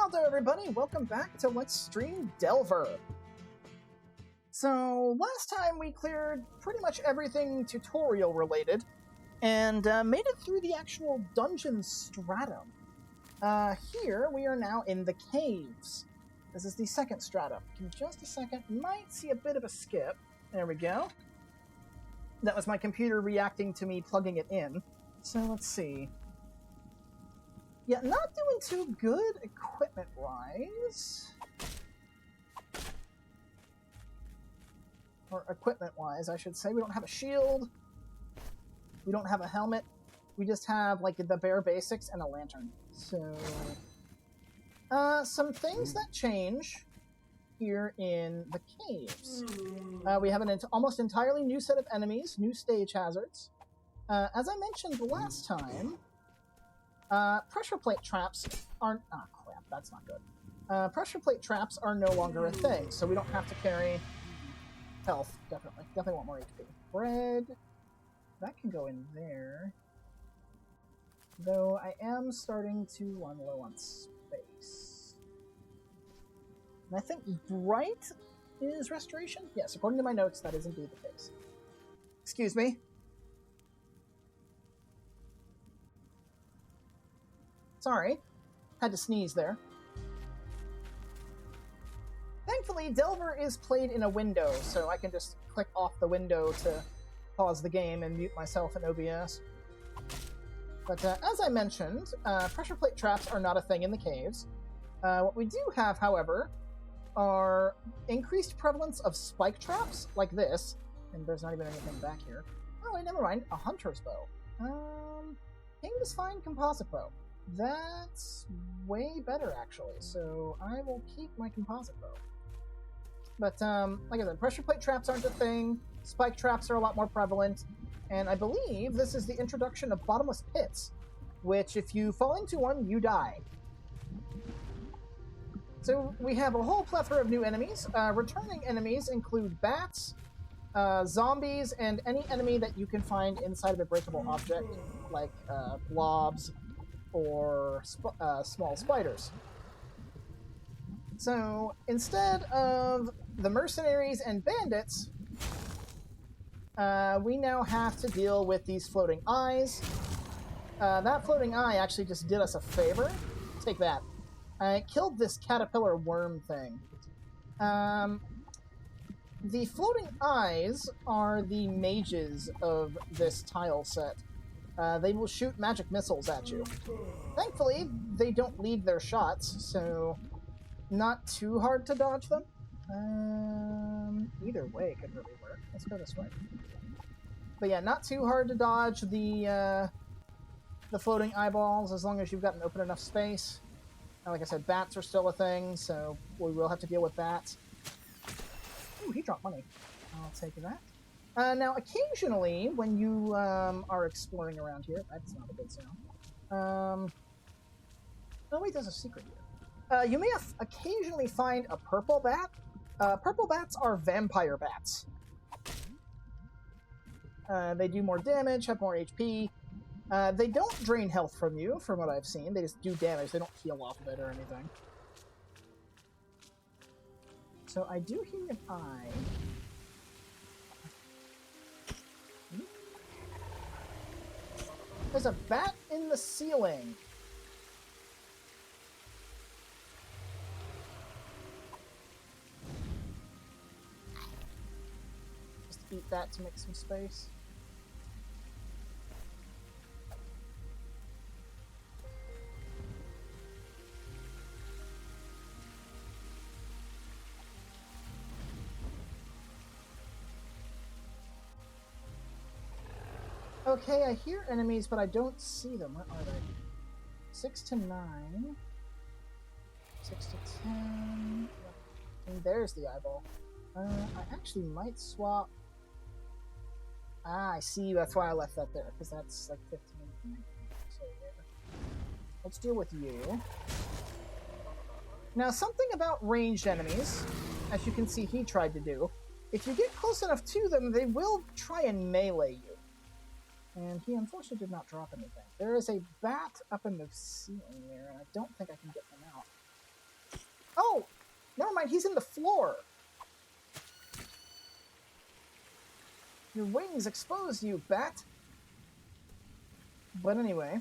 Howdy everybody, welcome back to Let's Stream Delver. So, last time we cleared pretty much everything tutorial related, and made it through the actual dungeon stratum. Here, we are now in the caves. This is the second stratum. In just a second, might see a bit of a skip. There we go. That was my computer reacting to me plugging it in. So, let's see. Yeah, not doing too good equipment-wise. Or equipment-wise, I should say. We don't have a shield. We don't have a helmet. We just have, like, the bare basics and a lantern. So, some things that change here in the caves. We have an almost entirely new set of enemies, new stage hazards. As I mentioned last time, pressure plate traps aren't... Ah, crap, that's not good. Pressure plate traps are no longer a thing, so we don't have to carry health, definitely. Definitely want more HP. Bread. That can go in there. Though I am starting to run low on space. And I think bright is restoration? Yes, according to my notes, that is indeed the case. Excuse me. Sorry, had to sneeze there. Thankfully, Delver is played in a window, so I can just click off the window to pause the game and mute myself in OBS. But as I mentioned, pressure plate traps are not a thing in the caves. What we do have, however, are increased prevalence of spike traps, like this, and there's not even anything back here. Oh, wait, never mind, a hunter's bow. King's Fine composite bow. That's way better, actually, so I will keep my composite bow. But, like I said, pressure plate traps aren't a thing, spike traps are a lot more prevalent, and I believe this is the introduction of bottomless pits, which, if you fall into one, you die. So we have a whole plethora of new enemies. Returning enemies include bats, zombies, and any enemy that you can find inside of a breakable object, like blobs, or small spiders. So, instead of the mercenaries and bandits, we now have to deal with these floating eyes. That floating eye actually just did us a favor. Take that. I killed this caterpillar worm thing. The floating eyes are the mages of this tile set. They will shoot magic missiles at you. Thankfully, they don't lead their shots, so not too hard to dodge them. Either way could really work. Let's go this way. But yeah, not too hard to dodge the floating eyeballs as long as you've got an open enough space. Now, like I said, bats are still a thing, so we will have to deal with bats. Ooh, he dropped money. I'll take that. Now, occasionally, when you are exploring around here... That's not a good sound. Oh, wait, there's a secret here. You may occasionally find a purple bat. Purple bats are vampire bats. They do more damage, have more HP. They don't drain health from you, from what I've seen. They just do damage. They don't heal off of it or anything. So I do hear an eye... There's a bat in the ceiling. Just eat that to make some space. Okay, I hear enemies, but I don't see them. Where are they? 6 to 9. 6 to 10. And there's the eyeball. I actually might swap... Ah, I see. That's why I left that there, because that's like 15. So, yeah. Let's deal with you. Now, something about ranged enemies, as you can see he tried to do, if you get close enough to them, they will try and melee you. And he unfortunately did not drop anything. There is a bat up in the ceiling there, and I don't think I can get them out. Oh! Never mind, he's in the floor! Your wings expose you, bat! But anyway.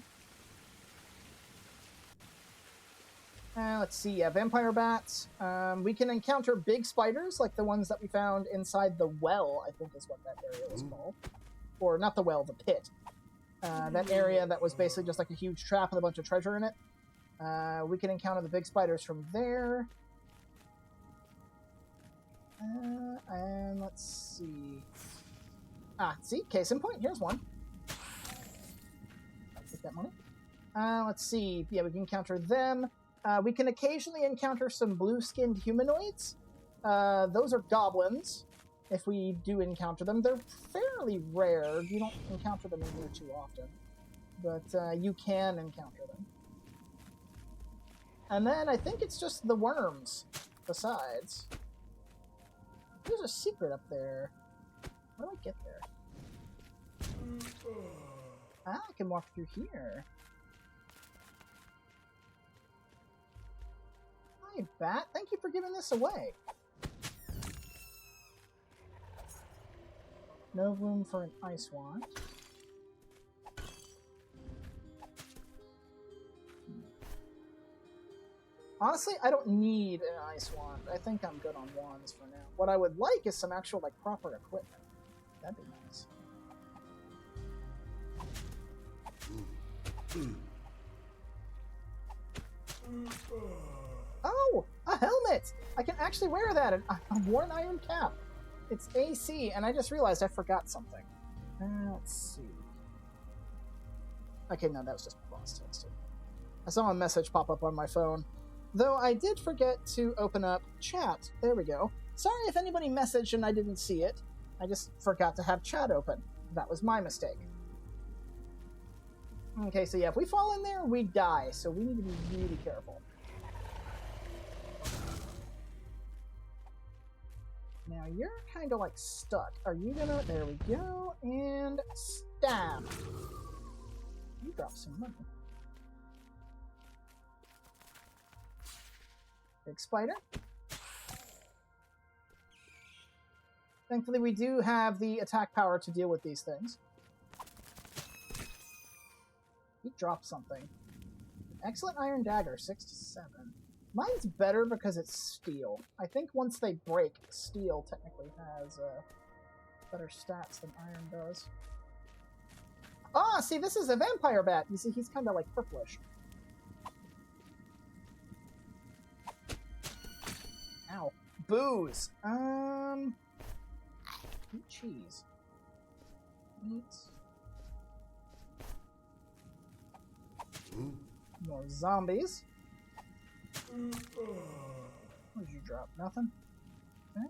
Let's see, yeah, vampire bats. We can encounter big spiders, like the ones that we found inside the well, I think is what that area was called. Or, not the well, the pit. That area that was basically just like a huge trap with a bunch of treasure in it. We can encounter the big spiders from there. And let's see. See, case in point, here's one. I'll take that money. Let's see, yeah, we can encounter them. We can occasionally encounter some blue-skinned humanoids. Those are goblins, if we do encounter them. They're fairly rare. You don't encounter them in here too often. But you can encounter them. And then I think it's just the worms, besides. There's a secret up there. How do I get there? I can walk through here. Hi, bat. Thank you for giving this away. No room for an ice wand. Honestly, I don't need an ice wand. I think I'm good on wands for now. What I would like is some actual, like, proper equipment. That'd be nice. Oh! A helmet! I can actually wear that! I wore an iron cap. It's AC, and I just realized I forgot something. Let's see. Okay, no, that was just boss text. I saw a message pop up on my phone. Though I did forget to open up chat. There we go. Sorry if anybody messaged and I didn't see it. I just forgot to have chat open. That was my mistake. Okay, so yeah, if we fall in there, we die. So we need to be really careful. Now you're kind of like stuck. Are you gonna... There we go. And stab. You dropped some money. Big spider. Thankfully, we do have the attack power to deal with these things. He dropped something. Excellent iron dagger, 6 to 7. Mine's better because it's steel. I think once they break, steel technically has better stats than iron does. Ah, see, this is a vampire bat. You see, he's kind of like purplish. Ow. Booze. Eat cheese. Eat. More zombies. What did you drop? Nothing? Okay.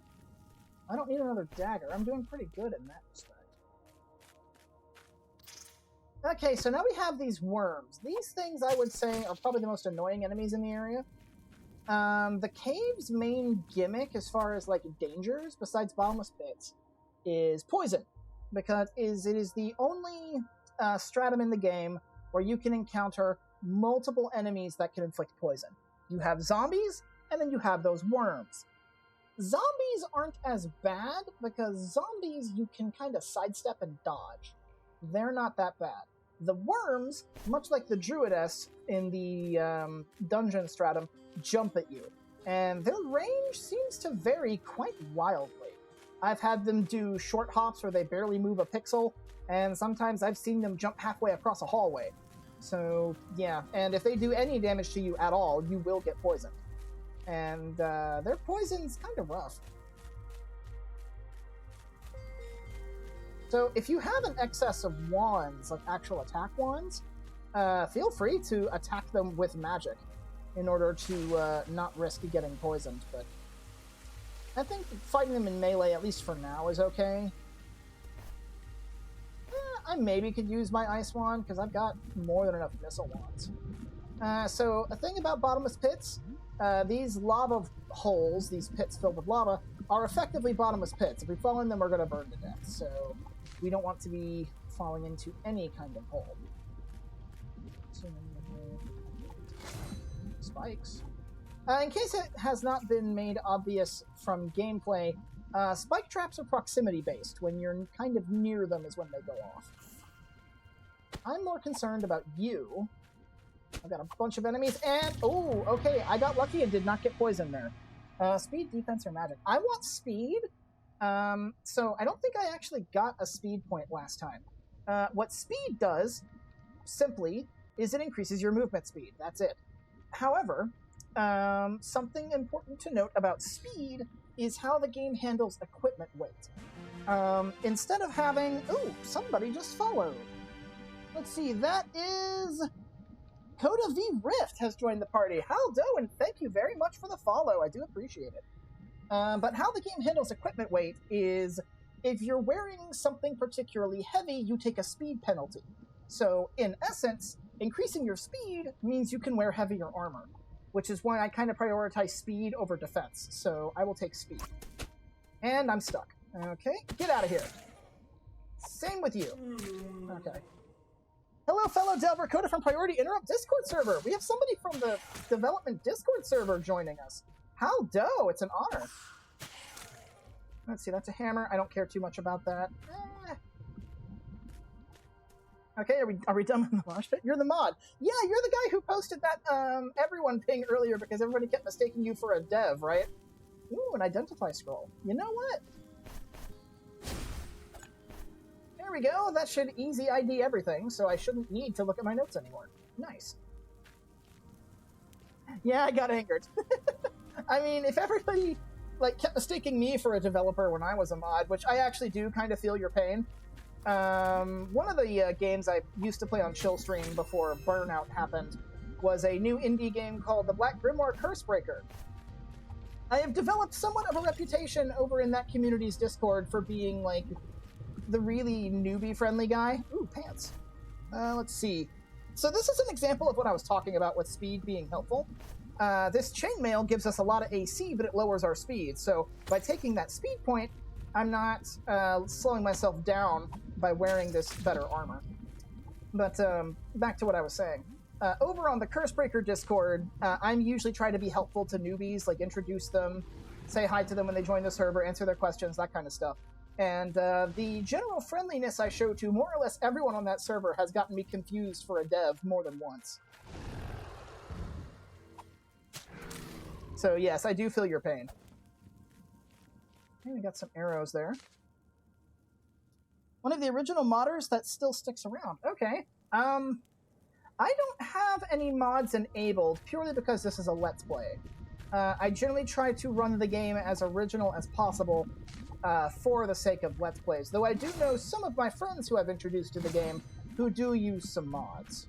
I don't need another dagger. I'm doing pretty good in that respect. Okay, so now we have these worms. These things, I would say, are probably the most annoying enemies in the area. The cave's main gimmick, as far as, like, dangers, besides bottomless pits, is poison. Because it is the only stratum in the game where you can encounter multiple enemies that can inflict poison. You have zombies, and then you have those worms. Zombies aren't as bad, because zombies you can kind of sidestep and dodge. They're not that bad. The worms, much like the druidess in the dungeon stratum, jump at you. And their range seems to vary quite wildly. I've had them do short hops where they barely move a pixel, and sometimes I've seen them jump halfway across a hallway. So, yeah, and if they do any damage to you at all, you will get poisoned. And their poison's kind of rough. So if you have an excess of wands, like actual attack wands, feel free to attack them with magic in order to not risk getting poisoned. But I think fighting them in melee, at least for now, is okay. I maybe could use my ice wand, because I've got more than enough missile wands. So a thing about bottomless pits, these lava holes, these pits filled with lava, are effectively bottomless pits. If we fall in them, we're going to burn to death. So we don't want to be falling into any kind of hole. So, spikes. In case it has not been made obvious from gameplay, spike traps are proximity-based. When you're kind of near them is when they go off. I'm more concerned about you. I've got a bunch of enemies, and... Oh, okay, I got lucky and did not get poisoned there. Speed, defense, or magic? I want speed, so I don't think I actually got a speed point last time. What speed does, simply, is it increases your movement speed. That's it. However, something important to note about speed is how the game handles equipment weight. Instead of having... Ooh, somebody just followed. Let's see, that is... Coda V Rift has joined the party. How do, and thank you very much for the follow. I do appreciate it. But how the game handles equipment weight is if you're wearing something particularly heavy, you take a speed penalty. So, in essence, increasing your speed means you can wear heavier armor, which is why I kind of prioritize speed over defense. So, I will take speed. And I'm stuck. Okay, get out of here. Same with you. Okay. Hello, fellow Delver. Coda from Priority Interrupt Discord server. We have somebody from the development Discord server joining us. How do? It's an honor. Let's see, that's a hammer. I don't care too much about that. Okay, are we done with the mosh pit? You're the mod. Yeah, you're the guy who posted that everyone ping earlier because everybody kept mistaking you for a dev, right? Ooh, an identify scroll. You know what? There we go. That should easy ID everything, so I shouldn't need to look at my notes anymore. Nice. Yeah, I got angered. I mean, if everybody kept mistaking me for a developer when I was a mod, which I actually do kind of feel your pain. One of the games I used to play on Chillstream before Burnout happened was a new indie game called The Black Grimoire Cursebreaker. I have developed somewhat of a reputation over in that community's Discord for being, the really newbie-friendly guy. Ooh, pants. Let's see. So this is an example of what I was talking about with speed being helpful. This chainmail gives us a lot of AC, but it lowers our speed. So by taking that speed point, I'm not slowing myself down by wearing this better armor. But back to what I was saying. Over on the Cursebreaker Discord, I'm usually trying to be helpful to newbies, introduce them, say hi to them when they join the server, answer their questions, that kind of stuff. And the general friendliness I show to more or less everyone on that server has gotten me confused for a dev more than once. So yes, I do feel your pain. Okay, we got some arrows there. One of the original modders that still sticks around. Okay. I don't have any mods enabled purely because this is a Let's Play. I generally try to run the game as original as possible for the sake of Let's Plays, though I do know some of my friends who I've introduced to the game who do use some mods.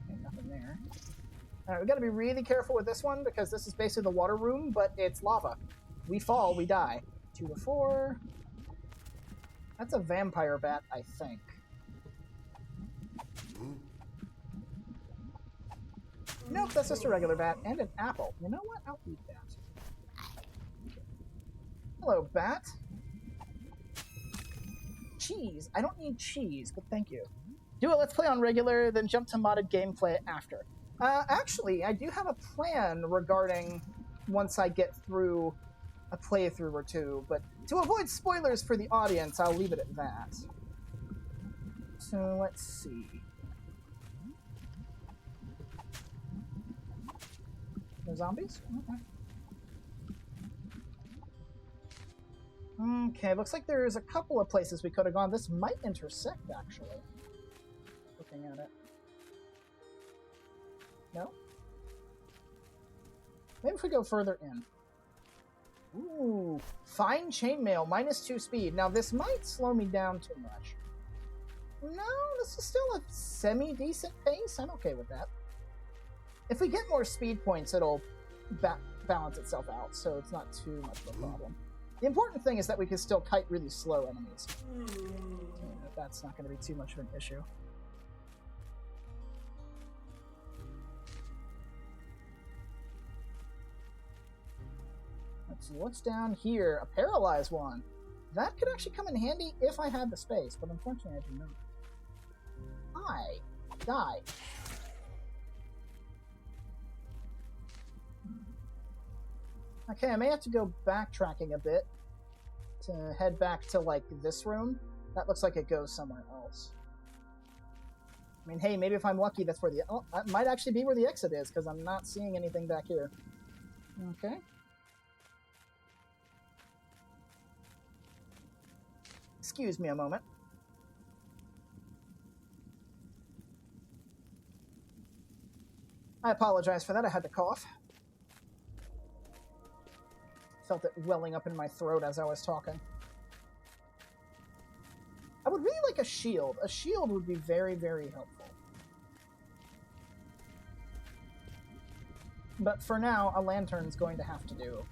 Okay, nothing there. Alright, we gotta be really careful with this one because this is basically the water room, but it's lava. We fall, we die. 2 to 4. That's a vampire bat, I think. Nope, that's just a regular bat. And an apple. You know what? I'll eat that. Hello, bat. Cheese. I don't need cheese, but thank you. Do a Let's Play on regular, then jump to modded gameplay after. Actually, I do have a plan regarding once I get through a playthrough or two, but to avoid spoilers for the audience, I'll leave it at that. So, let's see. No zombies? Okay, looks like there's a couple of places we could have gone. This might intersect, actually. Looking at it. No? Maybe if we go further in. Ooh, fine chainmail, -2 speed. Now, this might slow me down too much. No, this is still a semi-decent pace. I'm okay with that. If we get more speed points, it'll balance itself out, so it's not too much of a problem. The important thing is that we can still kite really slow enemies. So that's not going to be too much of an issue. Let's see, what's down here? A paralyzed one. That could actually come in handy if I had the space, but unfortunately I do not. Die. Okay, I may have to go backtracking a bit to head back to, like, this room. That looks like it goes somewhere else. I mean, hey, maybe if I'm lucky, that's where the... Oh, that might actually be where the exit is, because I'm not seeing anything back here. Okay. Excuse me a moment. I apologize for that. I had to cough. Felt it welling up in my throat as I was talking. I would really like a shield. A shield would be very, very helpful. But for now, a lantern's going to have to do.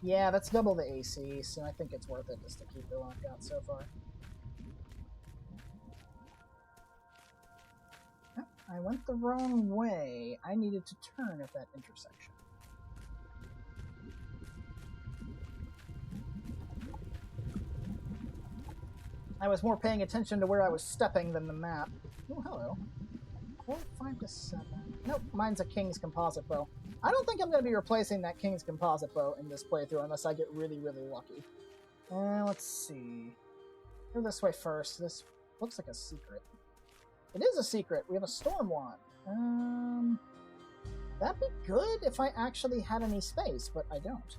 Yeah, that's double the AC, so I think it's worth it just to keep the one I've got so far. Oh, I went the wrong way. I needed to turn at that intersection. I was more paying attention to where I was stepping than the map. Oh, hello. 4, 5 to 7. Nope, mine's a King's Composite Bow. I don't think I'm going to be replacing that King's Composite Bow in this playthrough unless I get really, really lucky. Let's see. Go this way first. This looks like a secret. It is a secret. We have a Storm Wand. That'd be good if I actually had any space, but I don't.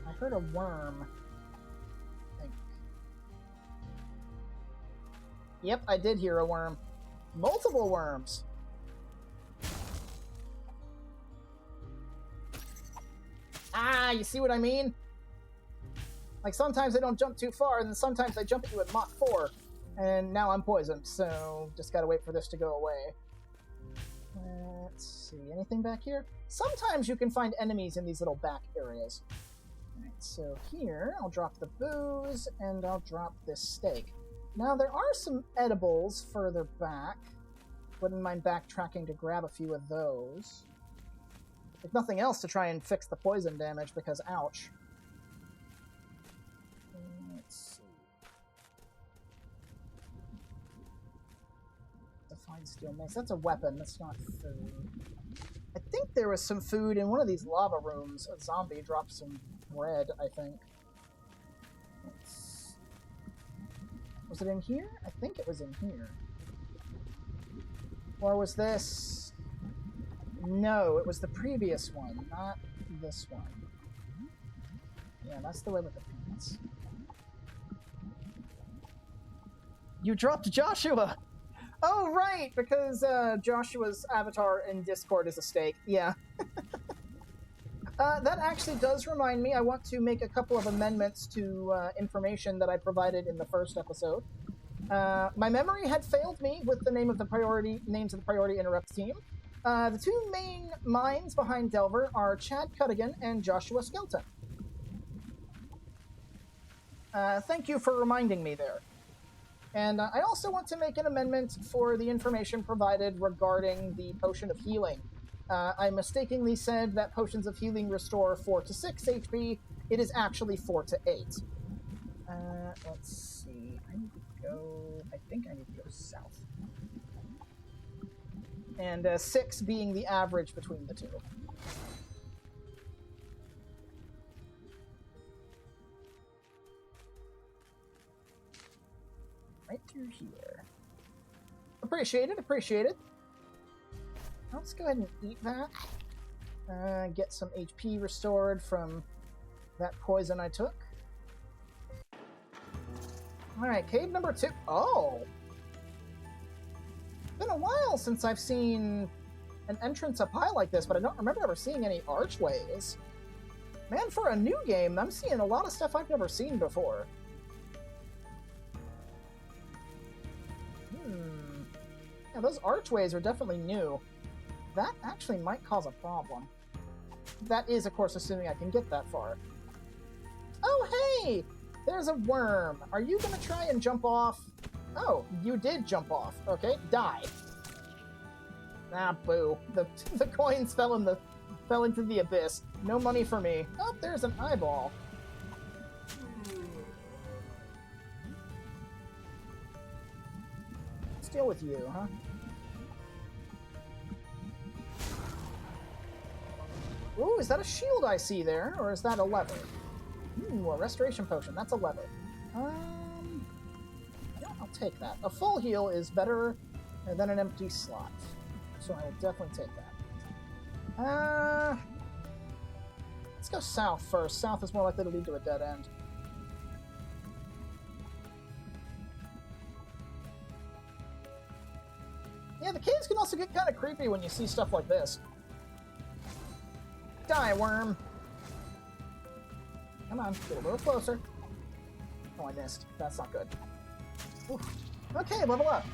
I heard a worm. Yep, I did hear a worm. Multiple worms. Ah, you see what I mean? Like, sometimes they don't jump too far, and then sometimes they jump at you at Mach 4. And now I'm poisoned, so just gotta wait for this to go away. Let's see, anything back here? Sometimes you can find enemies in these little back areas. Alright, so here, I'll drop the booze, and I'll drop this steak. Now, there are some edibles further back. Wouldn't mind backtracking to grab a few of those. If nothing else, to try and fix the poison damage, because ouch. Let's see. Define steel mace. That's a weapon, that's not food. I think there was some food in one of these lava rooms. A zombie dropped some bread, I think. Was it in here? I think it was in here. Or was this... No, it was the previous one, not this one. Yeah, that's the way with the pants. You dropped Joshua! Oh, right! Because Joshua's avatar in Discord is a steak. Yeah. That actually does remind me, I want to make a couple of amendments to information that I provided in the first episode. My memory had failed me with the names of the Priority Interrupt team. The two main minds behind Delver are Chad Cuddigan and Joshua Skelton. Thank you for reminding me there. And I also want to make an amendment for the information provided regarding the Potion of Healing. I mistakenly said that potions of healing restore 4 to 6 HP. It is actually 4 to 8. Let's see. I need to go... I think I need to go south. And 6 being the average between the two. Right through here. Appreciated, appreciated. Let's go ahead and eat that. Get some HP restored from that poison I took. Alright, cave number 2. Oh! It's been a while since I've seen an entrance up high like this, but I don't remember ever seeing any archways. Man, for a new game, I'm seeing a lot of stuff I've never seen before. Yeah, those archways are definitely new. That actually might cause a problem. that is, of course, assuming I can get that far. Oh, hey! There's a worm. Are you going to try and jump off? Oh, you did jump off. Okay, die. Ah, boo. The coins fell into the abyss. No money for me. Oh, there's an eyeball. Let's deal with you, huh? Ooh, is that a shield I see there? Or is that a lever? Ooh, a restoration potion. That's a lever. Yeah, I'll take that. A full heal is better than an empty slot. So I will definitely take that. Let's go south first. South is more likely to lead to a dead end. Yeah, the caves can also get kind of creepy when you see stuff like this. Die, worm! Come on, get a little closer. Oh, I missed. That's not good. Oof. Okay, level up.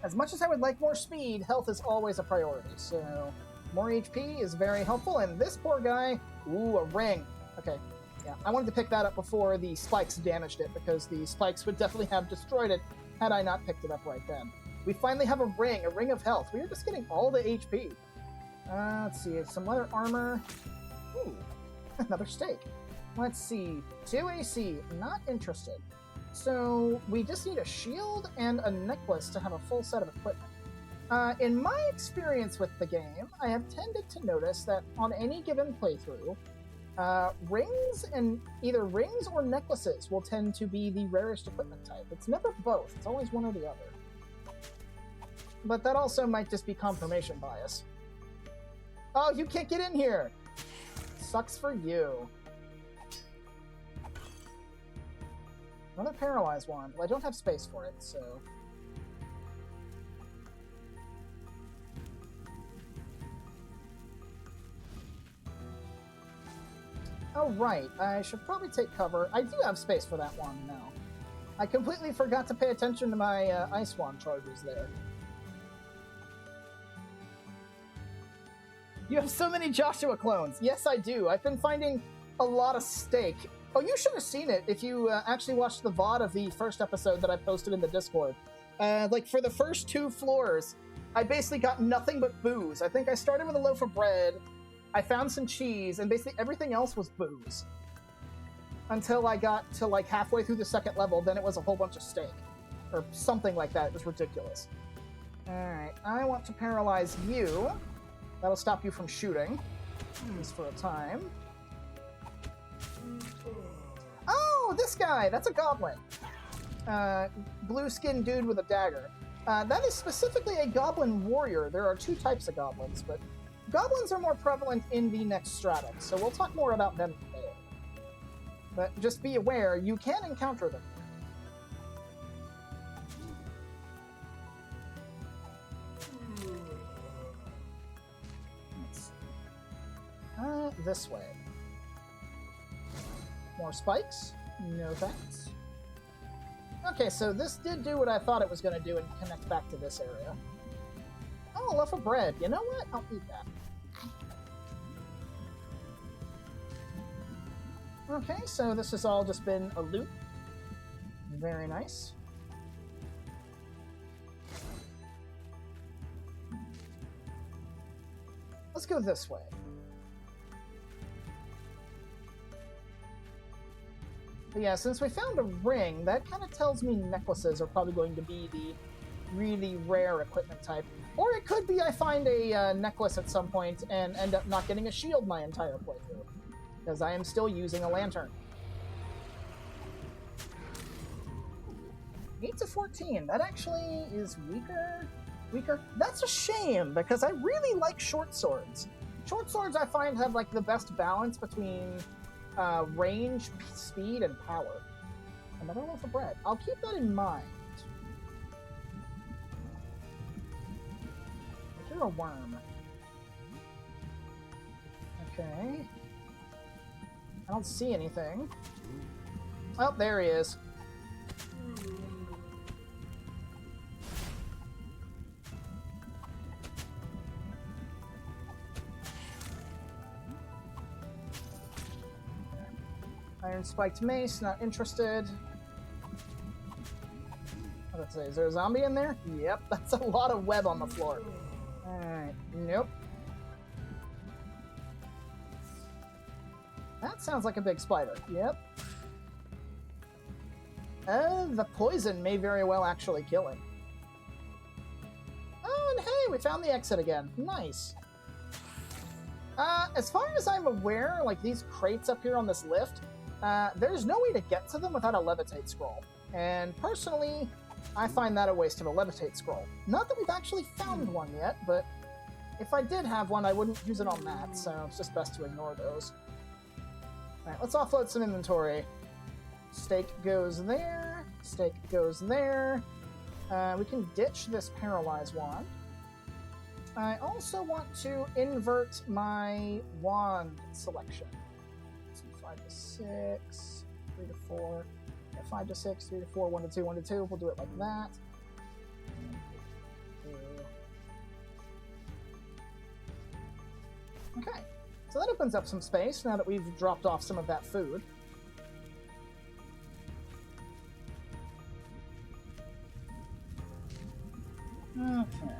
As much as I would like more speed, health is always a priority, so more HP is very helpful, and this poor guy... Ooh, a ring. Okay, yeah. I wanted to pick that up before the spikes damaged it, because the spikes would definitely have destroyed it had I not picked it up right then. We finally have a ring of health. We are just getting all the HP. Let's see, some leather armor. Ooh, another steak. Let's see, 2 AC, not interested. So we just need a shield and a necklace to have a full set of equipment. In my experience with the game, I have tended to notice that on any given playthrough, either rings or necklaces will tend to be the rarest equipment type. It's never both, it's always one or the other. But that also might just be confirmation bias. Oh, you can't get in here! Sucks for you. Another paralyzed wand. Well, I don't have space for it, so... Oh, right. I should probably take cover. I do have space for that wand now. I completely forgot to pay attention to my ice wand charges there. You have so many Joshua clones. Yes, I do. I've been finding a lot of steak. Oh, you should have seen it if you actually watched the VOD of the first episode that I posted in the Discord. Like, for the first 2 floors, I basically got nothing but booze. I think I started with a loaf of bread, I found some cheese, and basically everything else was booze. Until I got to, like, halfway through the second level, then it was a whole bunch of steak. Or something like that. It was ridiculous. Alright, I want to paralyze you. That'll stop you from shooting, at least for a time. Oh, this guy! That's a goblin. Blue-skinned dude with a dagger. That is specifically a goblin warrior. There are 2 types of goblins, but goblins are more prevalent in the next stratum, so we'll talk more about them there. But just be aware, you can encounter them. This way. More spikes? No thanks. Okay, so this did do what I thought it was going to do and connect back to this area. Oh, a loaf of bread. You know what? I'll eat that. Okay, so this has all just been a loop. Very nice. Let's go this way. But yeah, since we found a ring, that kind of tells me necklaces are probably going to be the really rare equipment type. Or it could be I find a necklace at some point and end up not getting a shield my entire playthrough. Because I am still using a lantern. 8 to 14. That actually is weaker. That's a shame, because I really like short swords. Short swords I find have like the best balance between range, speed, and power. Another loaf of bread. I'll keep that in mind. You're a worm. Okay. I don't see anything. Oh, there he is. Iron spiked mace, not interested. Let's see, is there a zombie in there? Yep, that's a lot of web on the floor. Alright, nope. That sounds like a big spider. Yep. The poison may very well actually kill it. Oh, and hey, we found the exit again. Nice. As far as I'm aware, like these crates up here on this lift, there's no way to get to them without a levitate scroll. And personally, I find that a waste of a levitate scroll. Not that we've actually found one yet, but if I did have one, I wouldn't use it on that, so it's just best to ignore those. Alright, let's offload some inventory. Steak goes there. Steak goes there. We can ditch this paralyze wand. I also want to invert my wand selection. So 5 to 6, 3 to 4, yeah, 5 to 6, 3 to 4, 1 to 2, 1 to 2. We'll do it like that. Okay, so that opens up some space now that we've dropped off some of that food. Okay.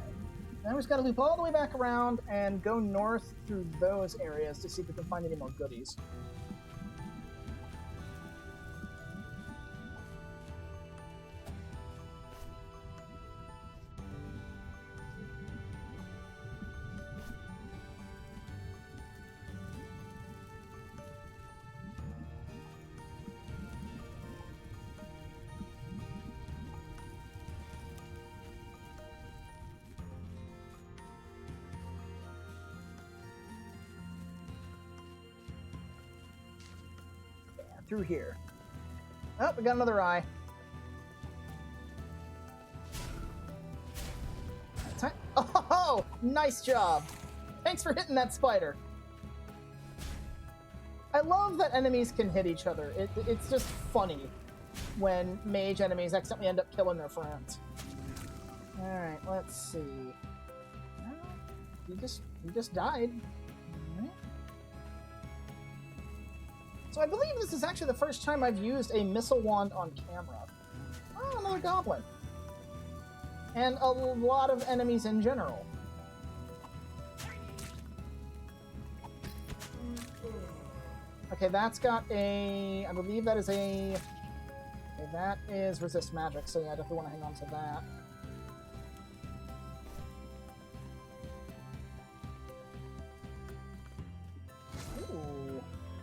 Now we just gotta loop all the way back around and go north through those areas to see if we can find any more goodies. Through here. Oh, we got another eye. Oh, nice job. Thanks for hitting that spider. I love that enemies can hit each other. It's just funny when mage enemies accidentally end up killing their friends. Alright, let's see. He just died. So I believe this is actually the first time I've used a missile wand on camera. Oh, another goblin. And a lot of enemies in general. Okay, that's got a... I believe that is a... Okay, that is resist magic, so yeah, I definitely want to hang on to that.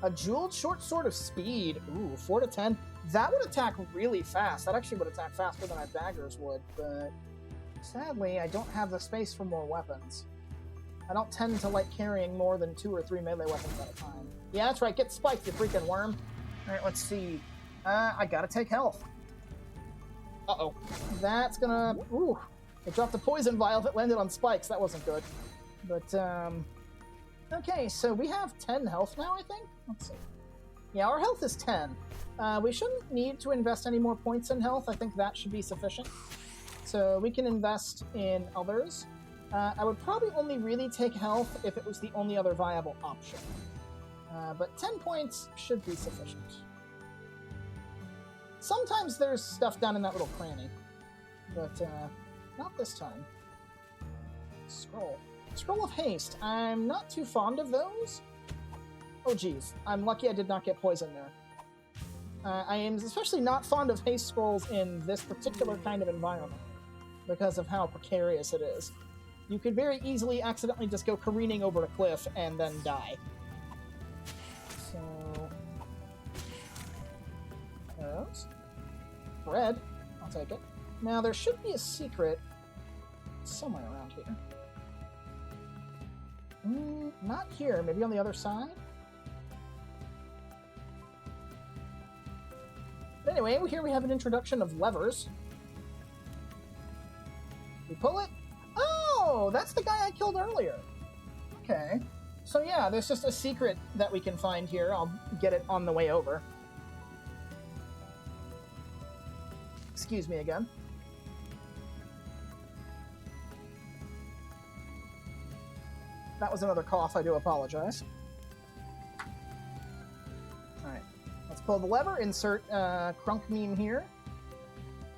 A jeweled short sword of speed. Ooh, 4 to 10. That would attack really fast. That actually would attack faster than our daggers would, but sadly, I don't have the space for more weapons. I don't tend to like carrying more than 2 or 3 melee weapons at a time. Yeah, that's right. Get spiked, you freaking worm. Alright, let's see. I gotta take health. Uh-oh. That's gonna... Ooh. It dropped a poison vial that landed on spikes. That wasn't good. But, okay, so we have 10 health now, I think? Let's see. Yeah, our health is 10. We shouldn't need to invest any more points in health. I think that should be sufficient. So we can invest in others. I would probably only really take health if it was the only other viable option. But 10 points should be sufficient. Sometimes there's stuff down in that little cranny. But, not this time. Scroll. Scroll of Haste. I'm not too fond of those. Oh, geez. I'm lucky I did not get poison there. I am especially not fond of haste scrolls in this particular kind of environment because of how precarious it is. You could very easily accidentally just go careening over a cliff and then die. So... Arrows. Bread. I'll take it. Now, there should be a secret somewhere around here. Not here. Maybe on the other side? But anyway, here we have an introduction of levers. We pull it. Oh, that's the guy I killed earlier. Okay. So yeah, there's just a secret that we can find here. I'll get it on the way over. Excuse me again. That was another cough. I do apologize. Alright. Let's pull the lever, insert Crunk meme here.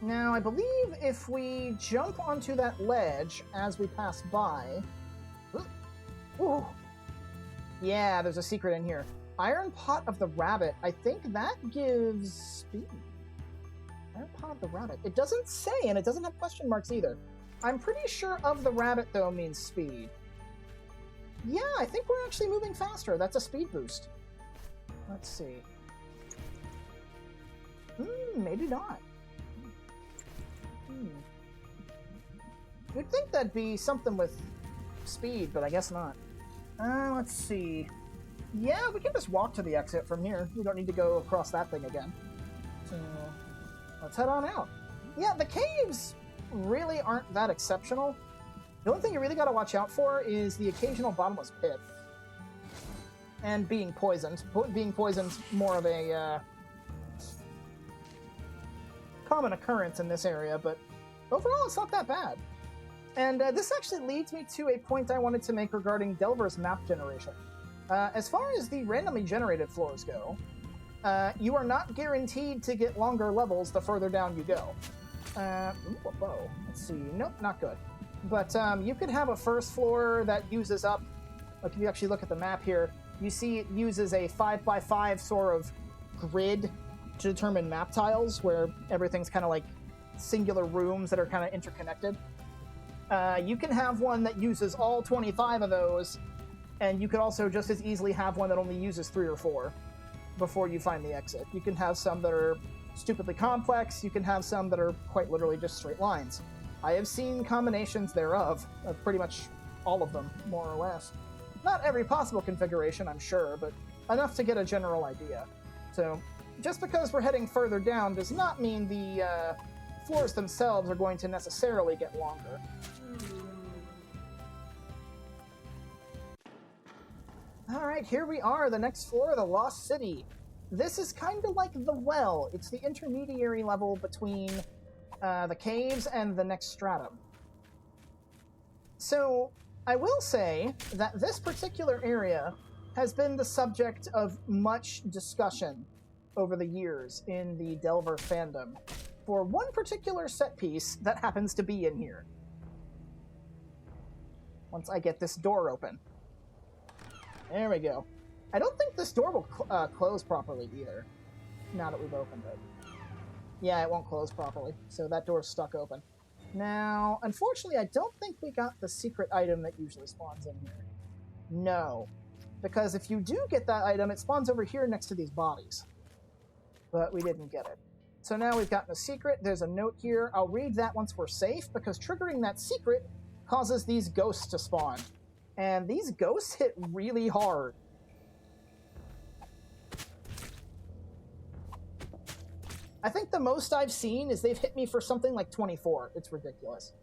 Now, I believe if we jump onto that ledge as we pass by... Ooh. Yeah, there's a secret in here. Iron Pot of the Rabbit. I think that gives speed. Iron Pot of the Rabbit. It doesn't say, and it doesn't have question marks either. I'm pretty sure of the rabbit, though, means speed. Yeah, I think we're actually moving faster. That's a speed boost. Let's see. Maybe not. You'd think that'd be something with speed, but I guess not. Let's see. Yeah, we can just walk to the exit from here. We don't need to go across that thing again. So, let's head on out. Yeah, the caves really aren't that exceptional. The only thing you really got to watch out for is the occasional bottomless pit. And being poisoned. Being poisoned's more of a common occurrence in this area, but overall it's not that bad. And this actually leads me to a point I wanted to make regarding Delver's map generation. As far as the randomly generated floors go, you are not guaranteed to get longer levels the further down you go. Ooh, a bow. Let's see. Nope, not good. But you could have a first floor that uses up, like if you actually look at the map here, you see it uses a 5x5 sort of grid to determine map tiles, where everything's kind of like singular rooms that are kind of interconnected. You can have one that uses all 25 of those, and you could also just as easily have one that only uses 3 or 4 before you find the exit. You can have some that are stupidly complex, you can have some that are quite literally just straight lines. I have seen combinations thereof, of pretty much all of them, more or less. Not every possible configuration, I'm sure, but enough to get a general idea. So, just because we're heading further down does not mean the floors themselves are going to necessarily get longer. Alright, here we are, the next floor of the Lost City. This is kind of like the Well. It's the intermediary level between the caves and the next stratum. So, I will say that this particular area has been the subject of much discussion over the years in the Delver fandom for one particular set piece that happens to be in here. Once I get this door open. There we go. I don't think this door will close properly either, now that we've opened it. Yeah, it won't close properly, so that door's stuck open. Now, unfortunately, I don't think we got the secret item that usually spawns in here. No. Because if you do get that item, it spawns over here next to these bodies. But we didn't get it. So now we've gotten a secret. There's a note here. I'll read that once we're safe, because triggering that secret causes these ghosts to spawn. And these ghosts hit really hard. I think the most I've seen is they've hit me for something like 24. It's ridiculous.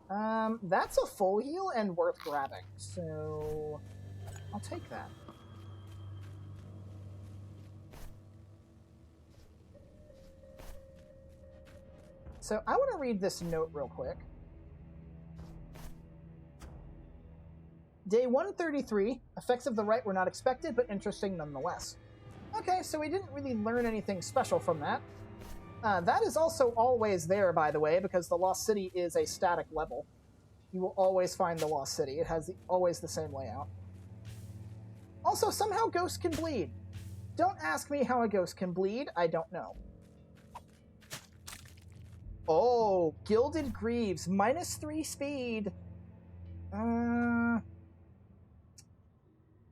That's a full heal and worth grabbing, so I'll take that. So I want to read this note real quick. Day 133. Effects of the rite were not expected, but interesting nonetheless. Okay, so we didn't really learn anything special from that. That is also always there, by the way, because the Lost City is a static level. You will always find the Lost City. It has always the same layout. Also, somehow ghosts can bleed. Don't ask me how a ghost can bleed. I don't know. Oh, Gilded Greaves. -3 speed.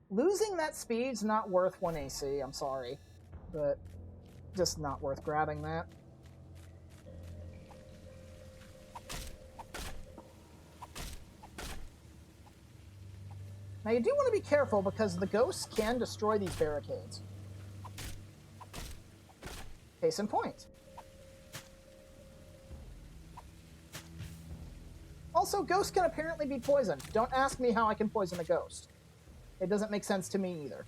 Losing that speed's not worth 1 AC. I'm sorry. But just not worth grabbing that. Now, you do want to be careful because the ghosts can destroy these barricades. Case in point. Also, ghosts can apparently be poisoned. Don't ask me how I can poison a ghost. It doesn't make sense to me either.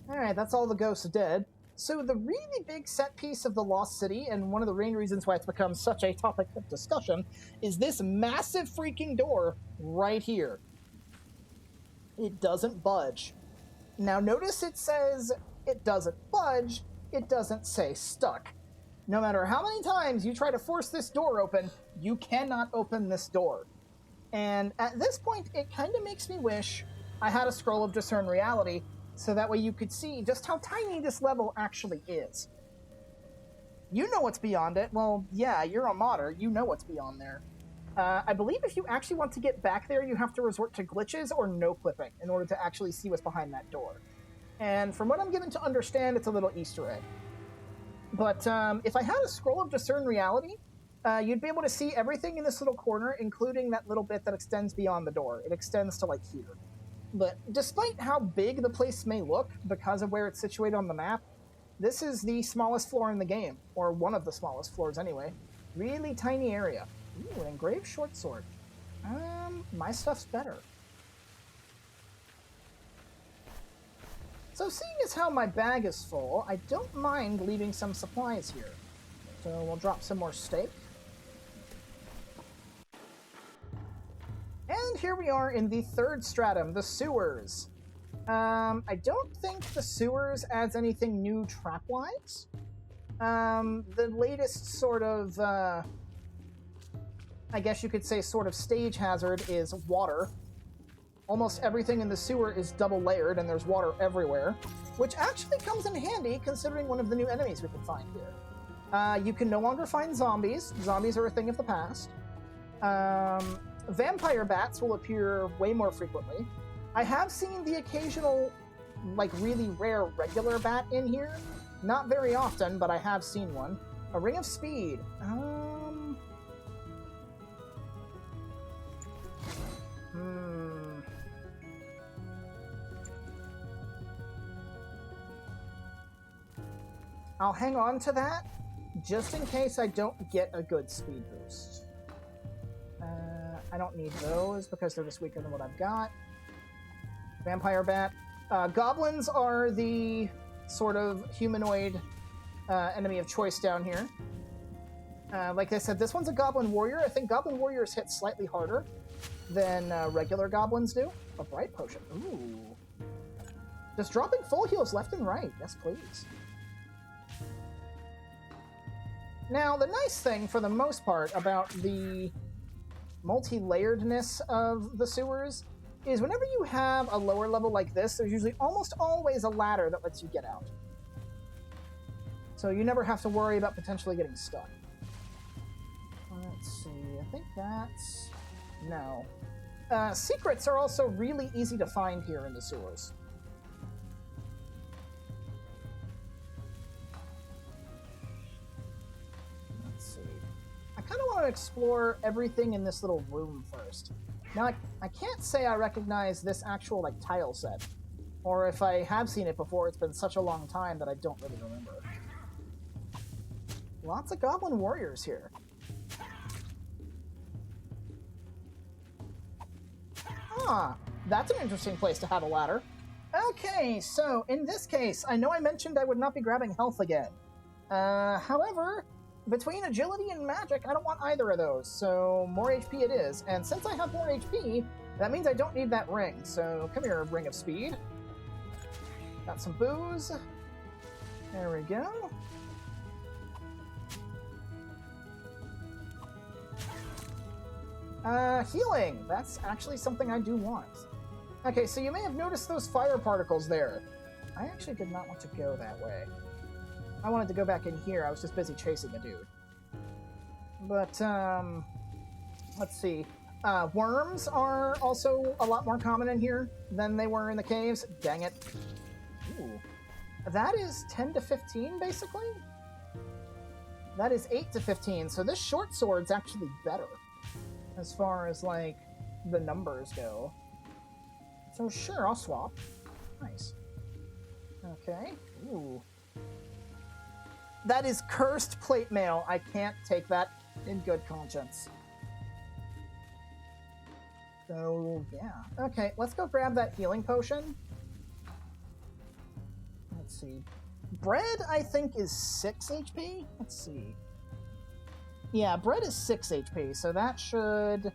Alright, that's all the ghosts dead. So the really big set piece of the Lost City, and one of the main reasons why it's become such a topic of discussion, is this massive freaking door right here. It doesn't budge. Now notice it says it doesn't budge, it doesn't say stuck. No matter how many times you try to force this door open, you cannot open this door. And at this point, it kind of makes me wish I had a scroll of discern reality, so that way you could see just how tiny this level actually is. You know what's beyond it. Well, yeah, you're a modder. You know what's beyond there. I believe if you actually want to get back there, you have to resort to glitches or no-clipping in order to actually see what's behind that door. And from what I'm given to understand, it's a little Easter egg. But if I had a scroll of discern reality, you'd be able to see everything in this little corner, including that little bit that extends beyond the door. It extends to, like, here. But despite how big the place may look, because of where it's situated on the map, this is the smallest floor in the game, or one of the smallest floors anyway. Really tiny area. Ooh, an engraved short sword. My stuff's better. So seeing as how my bag is full, I don't mind leaving some supplies here. So we'll drop some more steak. And here we are in the third stratum, the sewers. I don't think the sewers adds anything new trap-wise. The latest sort of, I guess you could say sort of stage hazard is water. Almost everything in the sewer is double layered and there's water everywhere, which actually comes in handy considering one of the new enemies we can find here. You can no longer find zombies. Zombies are a thing of the past. Vampire bats will appear way more frequently. I have seen the occasional, like, really rare regular bat in here. Not very often, but I have seen one. A ring of speed. I'll hang on to that, just in case I don't get a good speed boost. I don't need those, because they're just weaker than what I've got. Vampire bat. Goblins are the sort of humanoid enemy of choice down here. Like I said, this one's a goblin warrior. I think goblin warriors hit slightly harder than regular goblins do. A bright potion. Ooh. Just dropping full heals left and right. Yes, please. Now, the nice thing, for the most part, about the multi-layeredness of the sewers is whenever you have a lower level like this, there's usually almost always a ladder that lets you get out. So you never have to worry about potentially getting stuck. Let's see, I think that's... no. Secrets are also really easy to find here in the sewers. I kind of want to explore everything in this little room first. Now, I can't say I recognize this actual, like, tile set. Or if I have seen it before, it's been such a long time that I don't really remember. Lots of goblin warriors here. Ah, that's an interesting place to have a ladder. Okay, so in this case, I know I mentioned I would not be grabbing health again. However, between agility and magic, I don't want either of those, so more HP it is. And since I have more HP, that means I don't need that ring. So come here, ring of speed. Got some booze. There we go. Healing. That's actually something I do want. Okay, so you may have noticed those fire particles there. I actually did not want to go that way. I wanted to go back in here. I was just busy chasing a dude. But, let's see. Worms are also a lot more common in here than they were in the caves. Dang it. Ooh. That is 10 to 15, basically? That is 8 to 15, so this short sword's actually better as far as, like, the numbers go. So sure, I'll swap. Nice. Okay. Ooh. That is cursed plate mail. I can't take that in good conscience. So, yeah. Okay, let's go grab that healing potion. see. Bread, I think, is 6 HP? Let's see. Yeah, bread is 6 HP, so that should...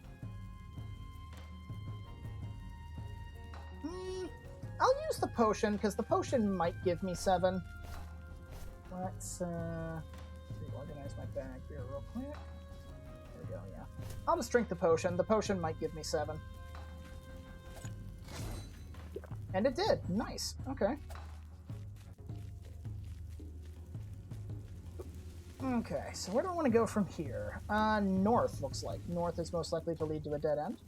I'll use the potion, because the potion might give me 7. Let's reorganize my bag here real quick. There we go, yeah. I'll just drink the potion. The potion might give me 7. And it did. Nice. Okay. Okay, so where do I want to go from here? North, looks like. North is most likely to lead to a dead end.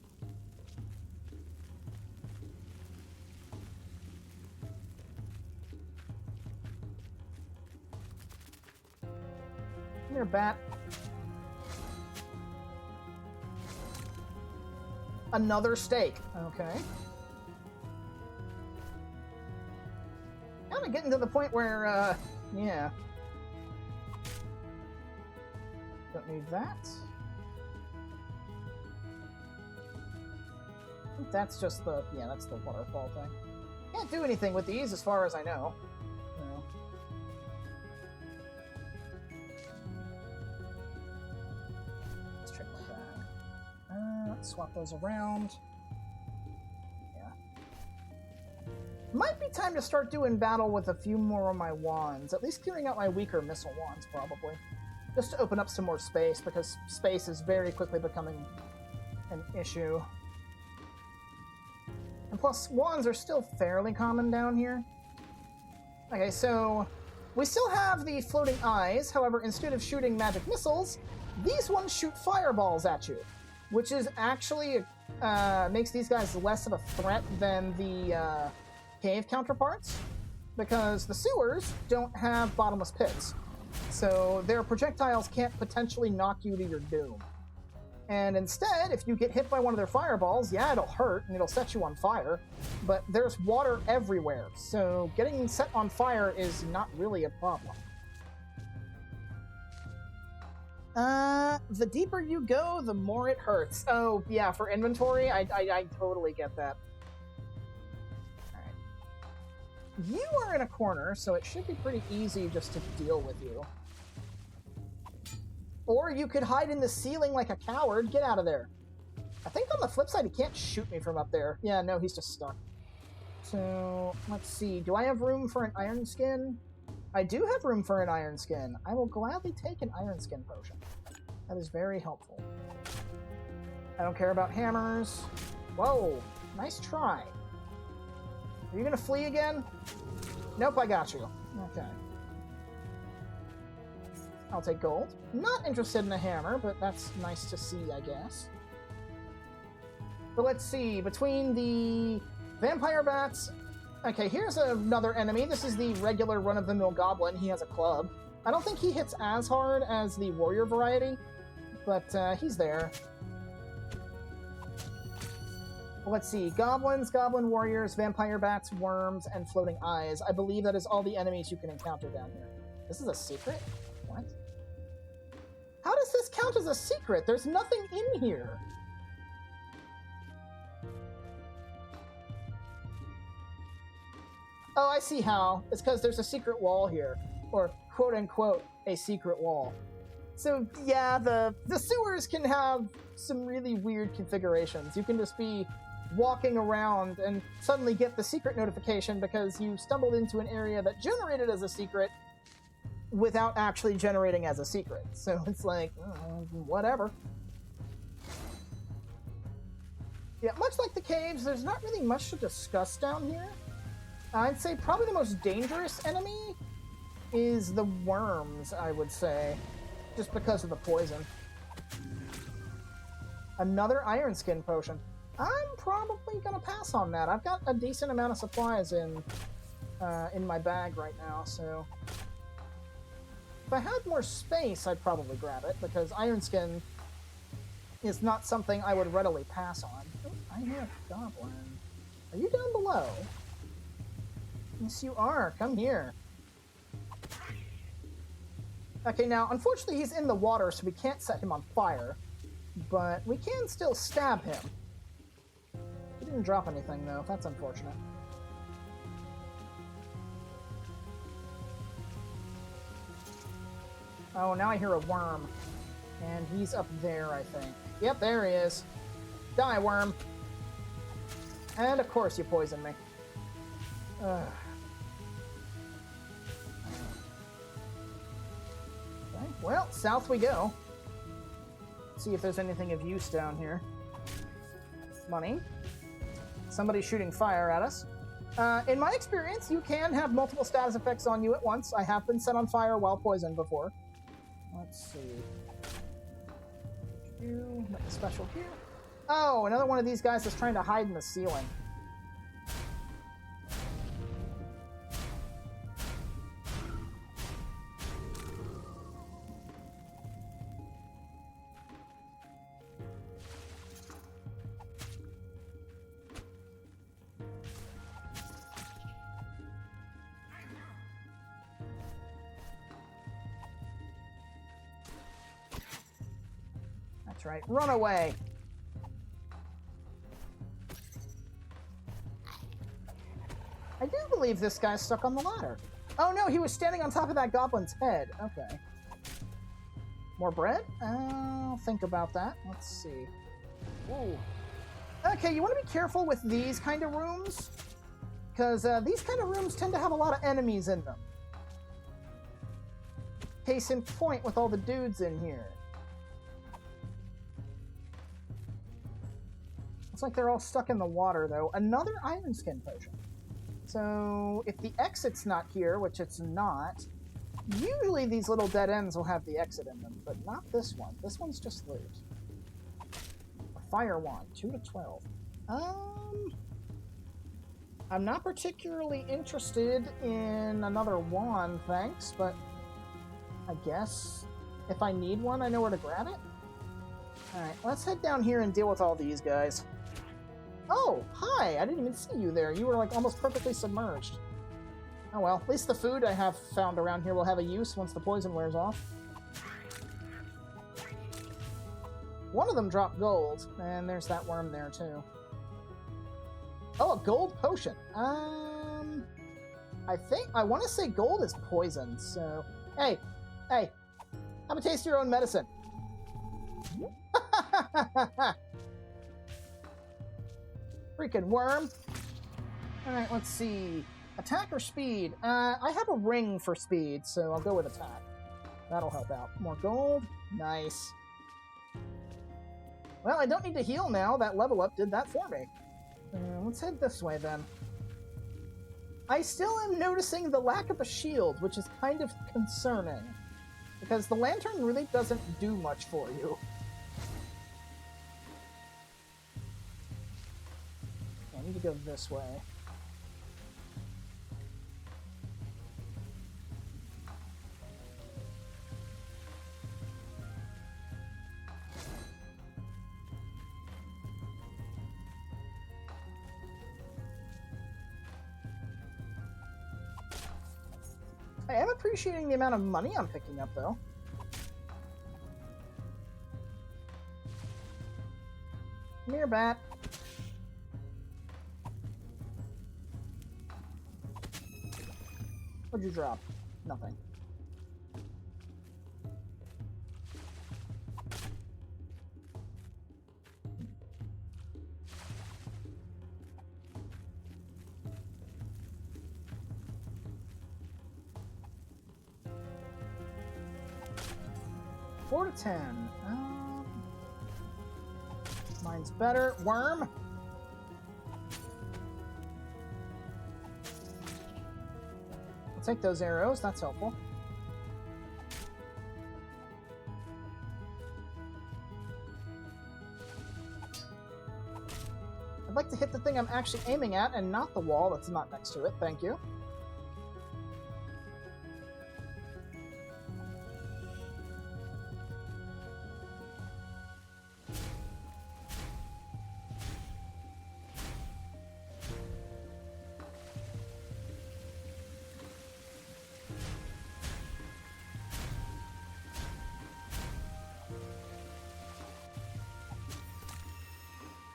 Come here, bat. Another steak. Okay. Kind of getting to the point where, yeah. Don't need that. I think that's just the... yeah, that's the waterfall thing. Can't do anything with these as far as I know. No. Let's check my bag. Let's swap those around. Yeah. Might be time to start doing battle with a few more of my wands. At least clearing out my weaker missile wands, probably. Just to open up some more space, because space is very quickly becoming an issue. And plus, wands are still fairly common down here. Okay, so we still have the floating eyes. However, instead of shooting magic missiles, these ones shoot fireballs at you, which is actually makes these guys less of a threat than the cave counterparts, because the sewers don't have bottomless pits. So their projectiles can't potentially knock you to your doom. And instead, if you get hit by one of their fireballs, yeah, it'll hurt and it'll set you on fire, but there's water everywhere, so getting set on fire is not really a problem. The deeper you go, the more it hurts. Oh, yeah, for inventory, I totally get that. You are in a corner, so it should be pretty easy just to deal with you. Or you could hide in the ceiling like a coward. Get out of there. I think on the flip side, he can't shoot me from up there. Yeah, no, he's just stuck. So, let's see. Do I have room for an iron skin? I do have room for an iron skin. I will gladly take an iron skin potion. That is very helpful. I don't care about hammers. Whoa, nice try. Are you gonna flee again? Nope, I got you. Okay. I'll take gold. Not interested in a hammer, but that's nice to see, I guess. But let's see, between the vampire bats... Okay, here's another enemy. This is the regular run-of-the-mill goblin. He has a club. I don't think he hits as hard as the warrior variety, but he's there. Let's see. Goblins, goblin warriors, vampire bats, worms, and floating eyes. I believe that is all the enemies you can encounter down here. This is a secret? What? How does this count as a secret? There's nothing in here. Oh, I see how. It's because there's a secret wall here. Or, quote-unquote, a secret wall. So, yeah, the sewers can have some really weird configurations. You can just be walking around and suddenly get the secret notification because you stumbled into an area that generated as a secret without actually generating as a secret. So it's like, whatever. Yeah, much like the caves, there's not really much to discuss down here. I'd say probably the most dangerous enemy is the worms, I would say, just because of the poison. Another iron skin potion. I'm probably gonna pass on that. I've got a decent amount of supplies in my bag right now, so if I had more space, I'd probably grab it, because iron skin is not something I would readily pass on. Oh, I hear a goblin. Are you down below? Yes, you are. Come here. Okay, now, unfortunately, he's in the water, so we can't set him on fire, but we can still stab him. He didn't drop anything, though. That's unfortunate. Oh, now I hear a worm. And he's up there, I think. Yep, there he is. Die, worm. And of course you poisoned me. Okay, well, south we go. See if there's anything of use down here. Money. Somebody's shooting fire at us. In my experience, you can have multiple status effects on you at once. I have been set on fire while poisoned before. Let's see. Nothing special here. Oh, another one of these guys is trying to hide in the ceiling. That's right. Run away. I do believe this guy's stuck on the ladder. Oh no, he was standing on top of that goblin's head. Okay. More bread? I'll think about that. Let's see. Ooh. Okay, you want to be careful with these kind of rooms, because these kind of rooms tend to have a lot of enemies in them. Case in point with all the dudes in here. Looks like they're all stuck in the water, though. Another iron skin potion. So, if the exit's not here, which it's not, usually these little dead ends will have the exit in them, but not this one. This one's just loot. A fire wand, 2 to 12. I'm not particularly interested in another wand, thanks, but I guess if I need one, I know where to grab it. Alright, let's head down here and deal with all these guys. Oh, hi! I didn't even see you there. You were, like, almost perfectly submerged. Oh well, at least the food I have found around here will have a use once the poison wears off. One of them dropped gold, and there's that worm there, too. Oh, a gold potion. I want to say gold is poison, so... Hey! Have a taste of your own medicine. Freaking worm. Alright, let's see. Attack or speed? I have a ring for speed, so I'll go with attack. That'll help out. More gold. Nice. Well, I don't need to heal now. That level up did that for me. Let's head this way, then. I still am noticing the lack of a shield, which is kind of concerning. Because the lantern really doesn't do much for you. I need to go this way. I am appreciating the amount of money I'm picking up, though. Come here, bat. What'd you drop? Nothing. Four to 10. Mine's better. Worm. I'll take those arrows. That's helpful. I'd like to hit the thing I'm actually aiming at and not the wall that's not next to it. Thank you.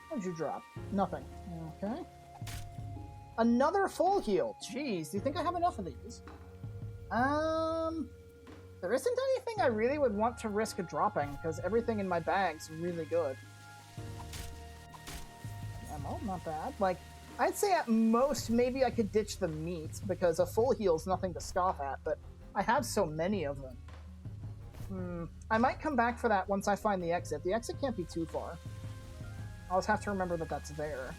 What'd you drop? Nothing. Okay. Another full heal. Jeez, do you think I have enough of these? There isn't anything I really would want to risk dropping, because everything in my bag's really good. Ammo, not bad. Like, I'd say at most, maybe I could ditch the meat, because a full heal's nothing to scoff at, but I have so many of them. I might come back for that once I find the exit. The exit can't be too far. I'll just have to remember that that's there.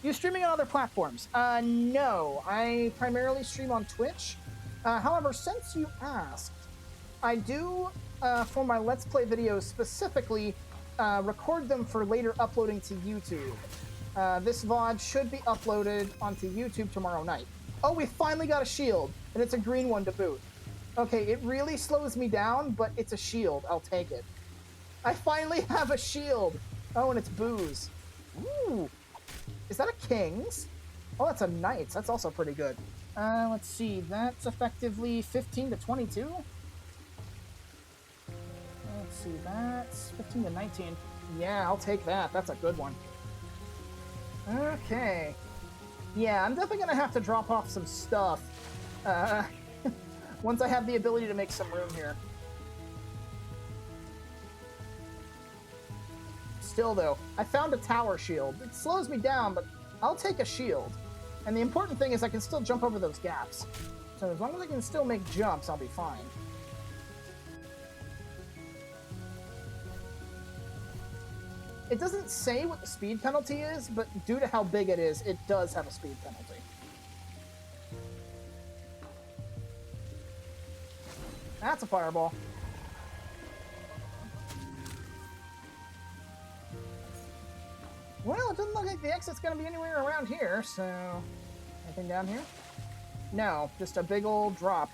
You streaming on other platforms? No. I primarily stream on Twitch. However, since you asked, I do, for my Let's Play videos specifically, record them for later uploading to YouTube. This VOD should be uploaded onto YouTube tomorrow night. Oh, we finally got a shield, and it's a green one to boot. Okay, it really slows me down, but it's a shield. I'll take it. I finally have a shield! Oh, and it's booze. Ooh! Is that a king's? Oh, that's a knight's. That's also pretty good. Let's see. That's effectively 15 to 22. Let's see. That's 15 to 19. Yeah, I'll take that. That's a good one. Okay. Yeah, I'm definitely going to have to drop off some stuff. Once I have the ability to make some room here. Still, though, I found a tower shield. It slows me down, but I'll take a shield. And the important thing is I can still jump over those gaps. So as long as I can still make jumps, I'll be fine. It doesn't say what the speed penalty is, but due to how big it is, it does have a speed penalty. That's a fireball. Well, it doesn't look like the exit's going to be anywhere around here, so... Anything down here? No, just a big old drop.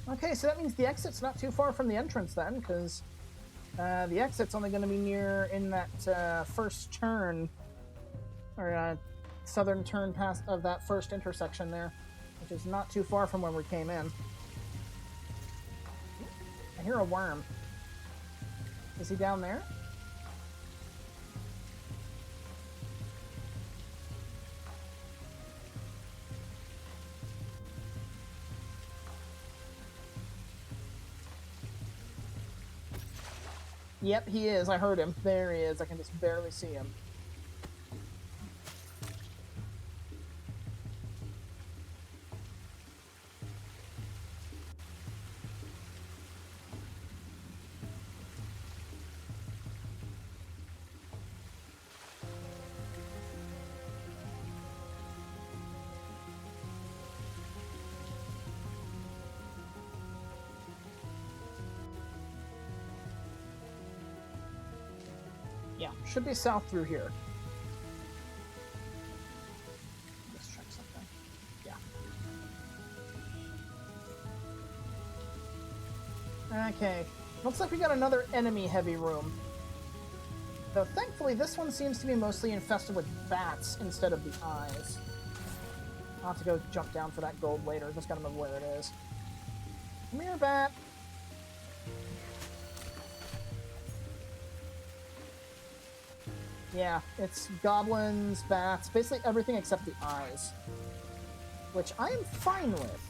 Okay, so that means the exit's not too far from the entrance then, because the exit's only going to be near in that first turn, or southern turn past of that first intersection there, which is not too far from where we came in. I hear a worm. Is he down there? Yep, he is. I heard him. There he is. I can just barely see him. Yeah, should be south through here. Let's check something. Yeah. Okay. Looks like we got another enemy heavy room. Though thankfully this one seems to be mostly infested with bats instead of the eyes. I'll have to go jump down for that gold later. Just gotta remember where it is. Come here, bat. Yeah, it's goblins, bats, basically everything except the eyes. Which I am fine with.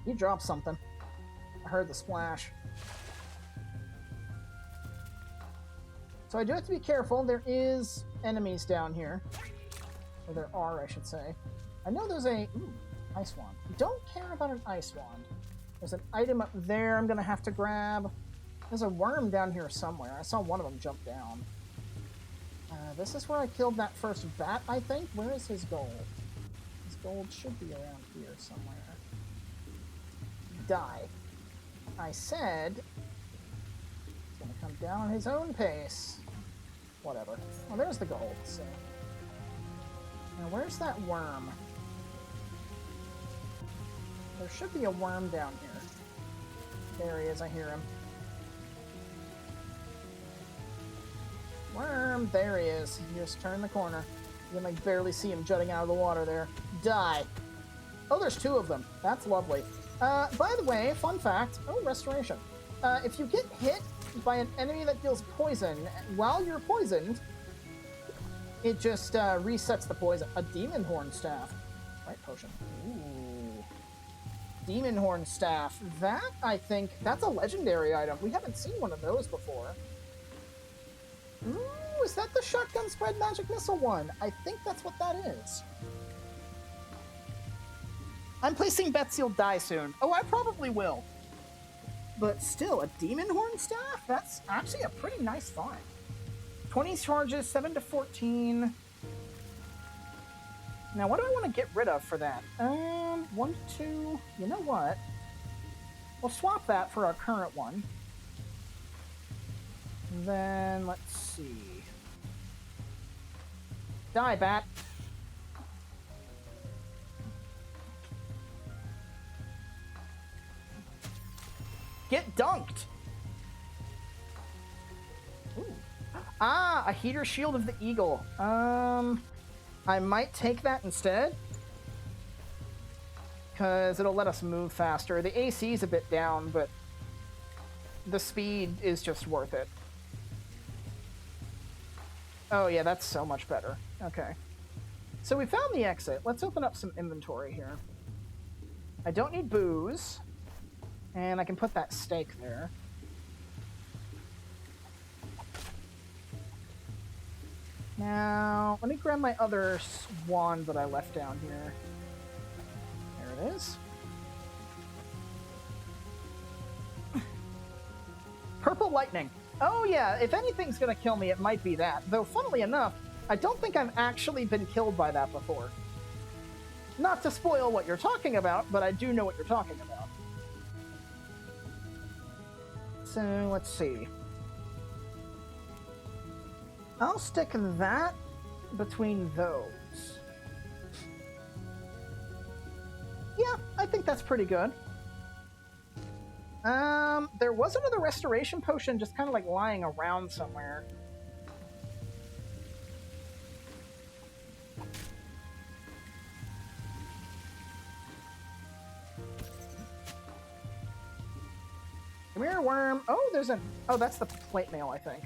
He dropped something. I heard the splash. So I do have to be careful. There is enemies down here. Or there are, I should say. I know there's a... Ooh, ice wand. Don't care about an ice wand. There's an item up there I'm going to have to grab. There's a worm down here somewhere. I saw one of them jump down. This is where I killed that first bat, I think. Where is his goal? His Gold should be around here somewhere. Die. I said he's gonna come down at his own pace. Whatever. Well, there's the gold, so. Now, where's that worm? There should be a worm down here. There he is, I hear him. Worm! There he is. You just turn the corner. You can like barely see him jutting out of the water there. Die! Oh, there's two of them. That's lovely. By the way, fun fact. Oh, restoration. If you get hit by an enemy that deals poison, while you're poisoned, it just resets the poison. A demon horn staff. Right potion. Ooh. Demon horn staff. That, I think, that's a legendary item. We haven't seen one of those before. Ooh, is that the shotgun spread magic missile one? I think that's what that is. I'm placing bets he'll die soon. Oh, I probably will. But still, a demon horn staff? That's actually a pretty nice find. 20 charges, 7 to 14. Now, what do I want to get rid of for that? 1 to 2. You know what? We'll swap that for our current one. Then, let's see. Die, bat. Get dunked! Ooh. Ah, a heater shield of the eagle. I might take that instead. Because it'll let us move faster. The AC is a bit down, but the speed is just worth it. Oh yeah, that's so much better. Okay. So we found the exit. Let's open up some inventory here. I don't need booze. And I can put that steak there. Now, let me grab my other swan that I left down here. There it is. Purple lightning. Oh yeah, if anything's gonna kill me, it might be that. Though, funnily enough, I don't think I've actually been killed by that before. Not to spoil what you're talking about, but I do know what you're talking about. So, let's see. I'll stick that between those. Yeah, I think that's pretty good. There was another restoration potion just kind of like lying around somewhere. Come here, worm. Oh, there's a... Oh, that's the plate mail, I think.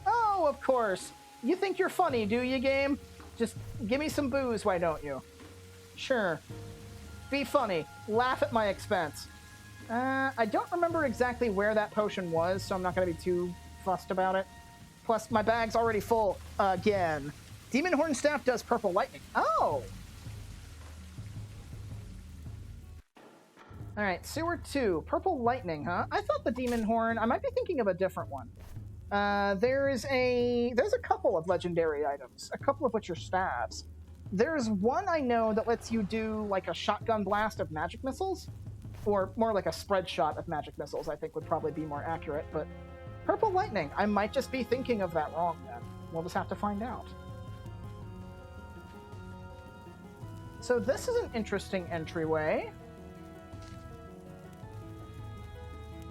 Oh, of course. You think you're funny, do you, game? Just give me some booze, why don't you? Sure. Be funny. Laugh at my expense. I don't remember exactly where that potion was, so I'm not going to be too fussed about it. Plus, my bag's already full again. Demon Horn Staff does purple lightning. Oh! Alright, Sewer 2. Purple lightning, huh? I thought the Demon Horn... I might be thinking of a different one. There's a couple of legendary items, a couple of which are staves. There's one I know that lets you do, like, a shotgun blast of magic missiles. Or more like a spread shot of magic missiles, I think would probably be more accurate. But purple lightning, I might just be thinking of that wrong then. We'll just have to find out. So this is an interesting entryway.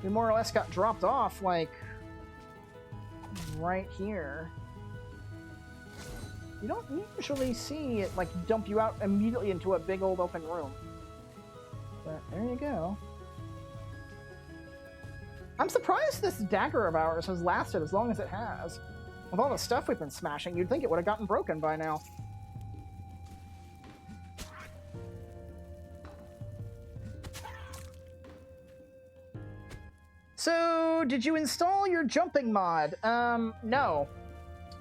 We more or less got dropped off, like, right here. You don't usually see it, like, dump you out immediately into a big old open room. But there you go. I'm surprised this dagger of ours has lasted as long as it has. With all the stuff we've been smashing, you'd think it would have gotten broken by now. So, did you install your jumping mod? No.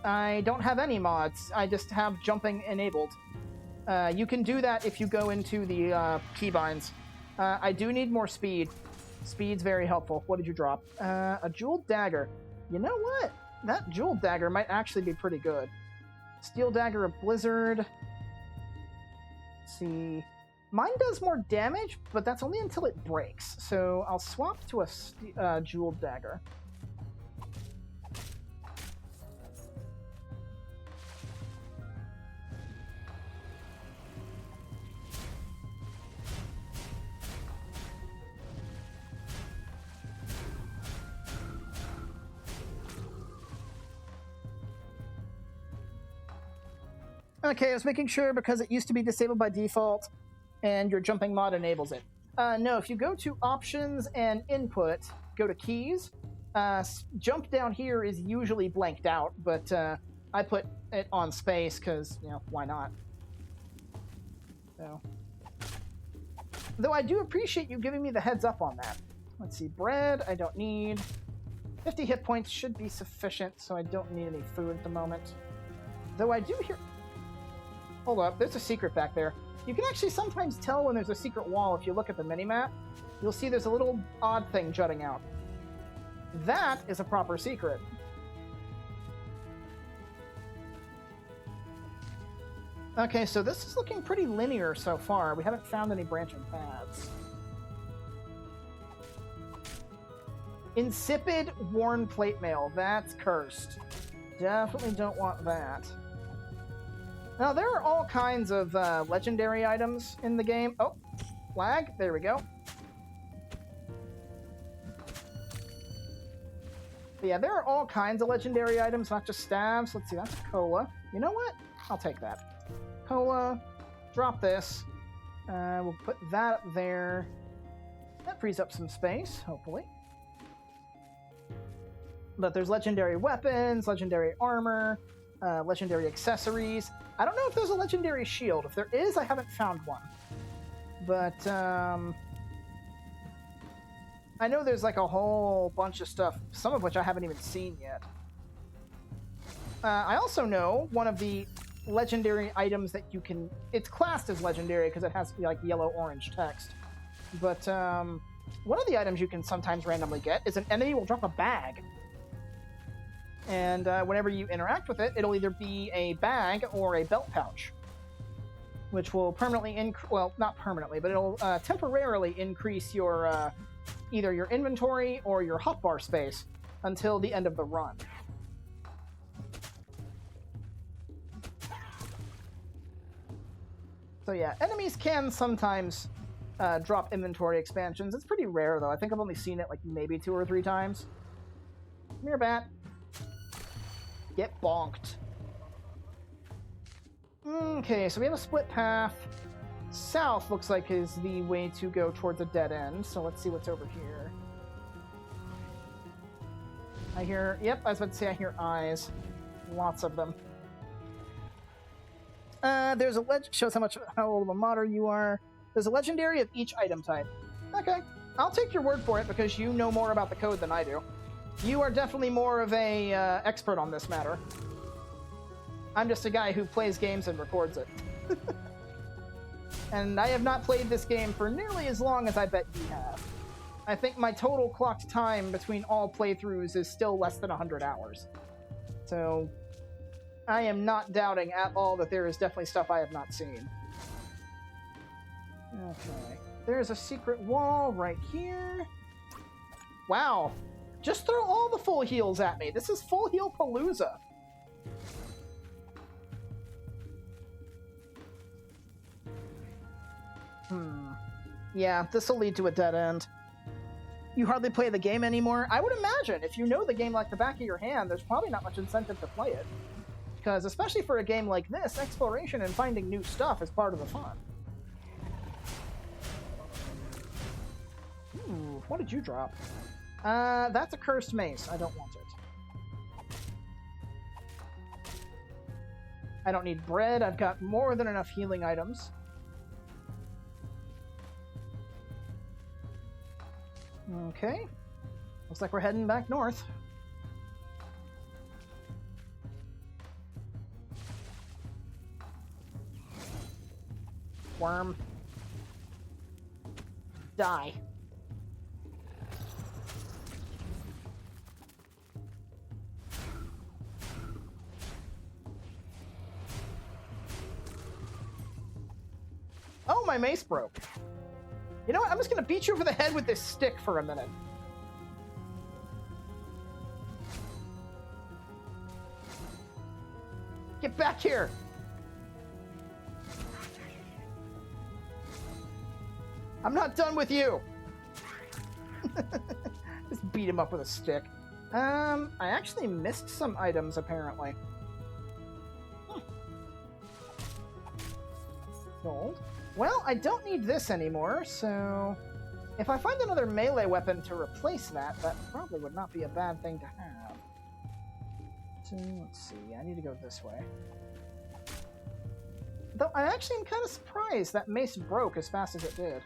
I don't have any mods. I just have jumping enabled. You can do that if you go into the keybinds. I do need more speed. Speed's very helpful. What did you drop? A jeweled dagger. You know what? That jeweled dagger might actually be pretty good. Steel dagger of blizzard. Let's see. Mine does more damage, but that's only until it breaks. So I'll swap to a jeweled dagger. Okay, I was making sure because it used to be disabled by default, and your jumping mod enables it. No, if you go to options and input, go to keys, jump down here is usually blanked out, but I put it on space because, why not? So, though I do appreciate you giving me the heads up on that. Let's see, bread I don't need. 50 hit points should be sufficient, so I don't need any food at the moment. Though I do hear... Hold up, there's a secret back there. You can actually sometimes tell when there's a secret wall if you look at the minimap. You'll see there's a little odd thing jutting out. That is a proper secret. Okay, so this is looking pretty linear so far. We haven't found any branching paths. Insipid worn plate mail. That's cursed. Definitely don't want that. Now, there are all kinds of legendary items in the game. Oh, flag. There we go. But yeah, there are all kinds of legendary items, not just staves. Let's see, that's cola. You know what? I'll take that. Cola. Drop this. We'll put that up there. That frees up some space, hopefully. But there's legendary weapons, legendary armor, legendary accessories. I don't know if there's a legendary shield. If there is, I haven't found one. But I know there's like a whole bunch of stuff, some of which I haven't even seen yet. I also know one of the legendary items that you can... It's classed as legendary because it has like yellow-orange text. But one of the items you can sometimes randomly get is an enemy will drop a bag. And whenever you interact with it, it'll either be a bag or a belt pouch, which will permanently well, not permanently, but it'll temporarily increase your either your inventory or your hotbar space until the end of the run. So yeah, enemies can sometimes drop inventory expansions. It's pretty rare, though. I think I've only seen it like maybe 2 or 3 times. Come here, bat. Get bonked. Okay, so we have a split path. South looks like is the way to go towards a dead end, so let's see what's over here. I hear... Yep, I was about to say I hear eyes. Lots of them. There's a shows how old of a modder you are. There's a legendary of each item type. Okay, I'll take your word for it because you know more about the code than I do. You are definitely more of a expert on this matter. I'm just a guy who plays games and records it. And I have not played this game for nearly as long as I bet you have. I think my total clocked time between all playthroughs is still less than 100 hours. So I am not doubting at all that there is definitely stuff I have not seen. Okay. There's a secret wall right here. Wow. Just throw all the full heals at me. This is full heal palooza. Yeah, this will lead to a dead end. You hardly play the game anymore? I would imagine. If you know the game like the back of your hand, there's probably not much incentive to play it. Because especially for a game like this, exploration and finding new stuff is part of the fun. Ooh, what did you drop? That's a cursed mace. I don't want it. I don't need bread. I've got more than enough healing items. Okay. Looks like we're heading back north. Worm. Die. Oh, my mace broke. You know what? I'm just going to beat you over the head with this stick for a minute. Get back here! I'm not done with you! Just beat him up with a stick. I actually missed some items, apparently. Gold. Well, I don't need this anymore, so... If I find another melee weapon to replace that, that probably would not be a bad thing to have. So, let's see. I need to go this way. Though I actually am kind of surprised that mace broke as fast as it did.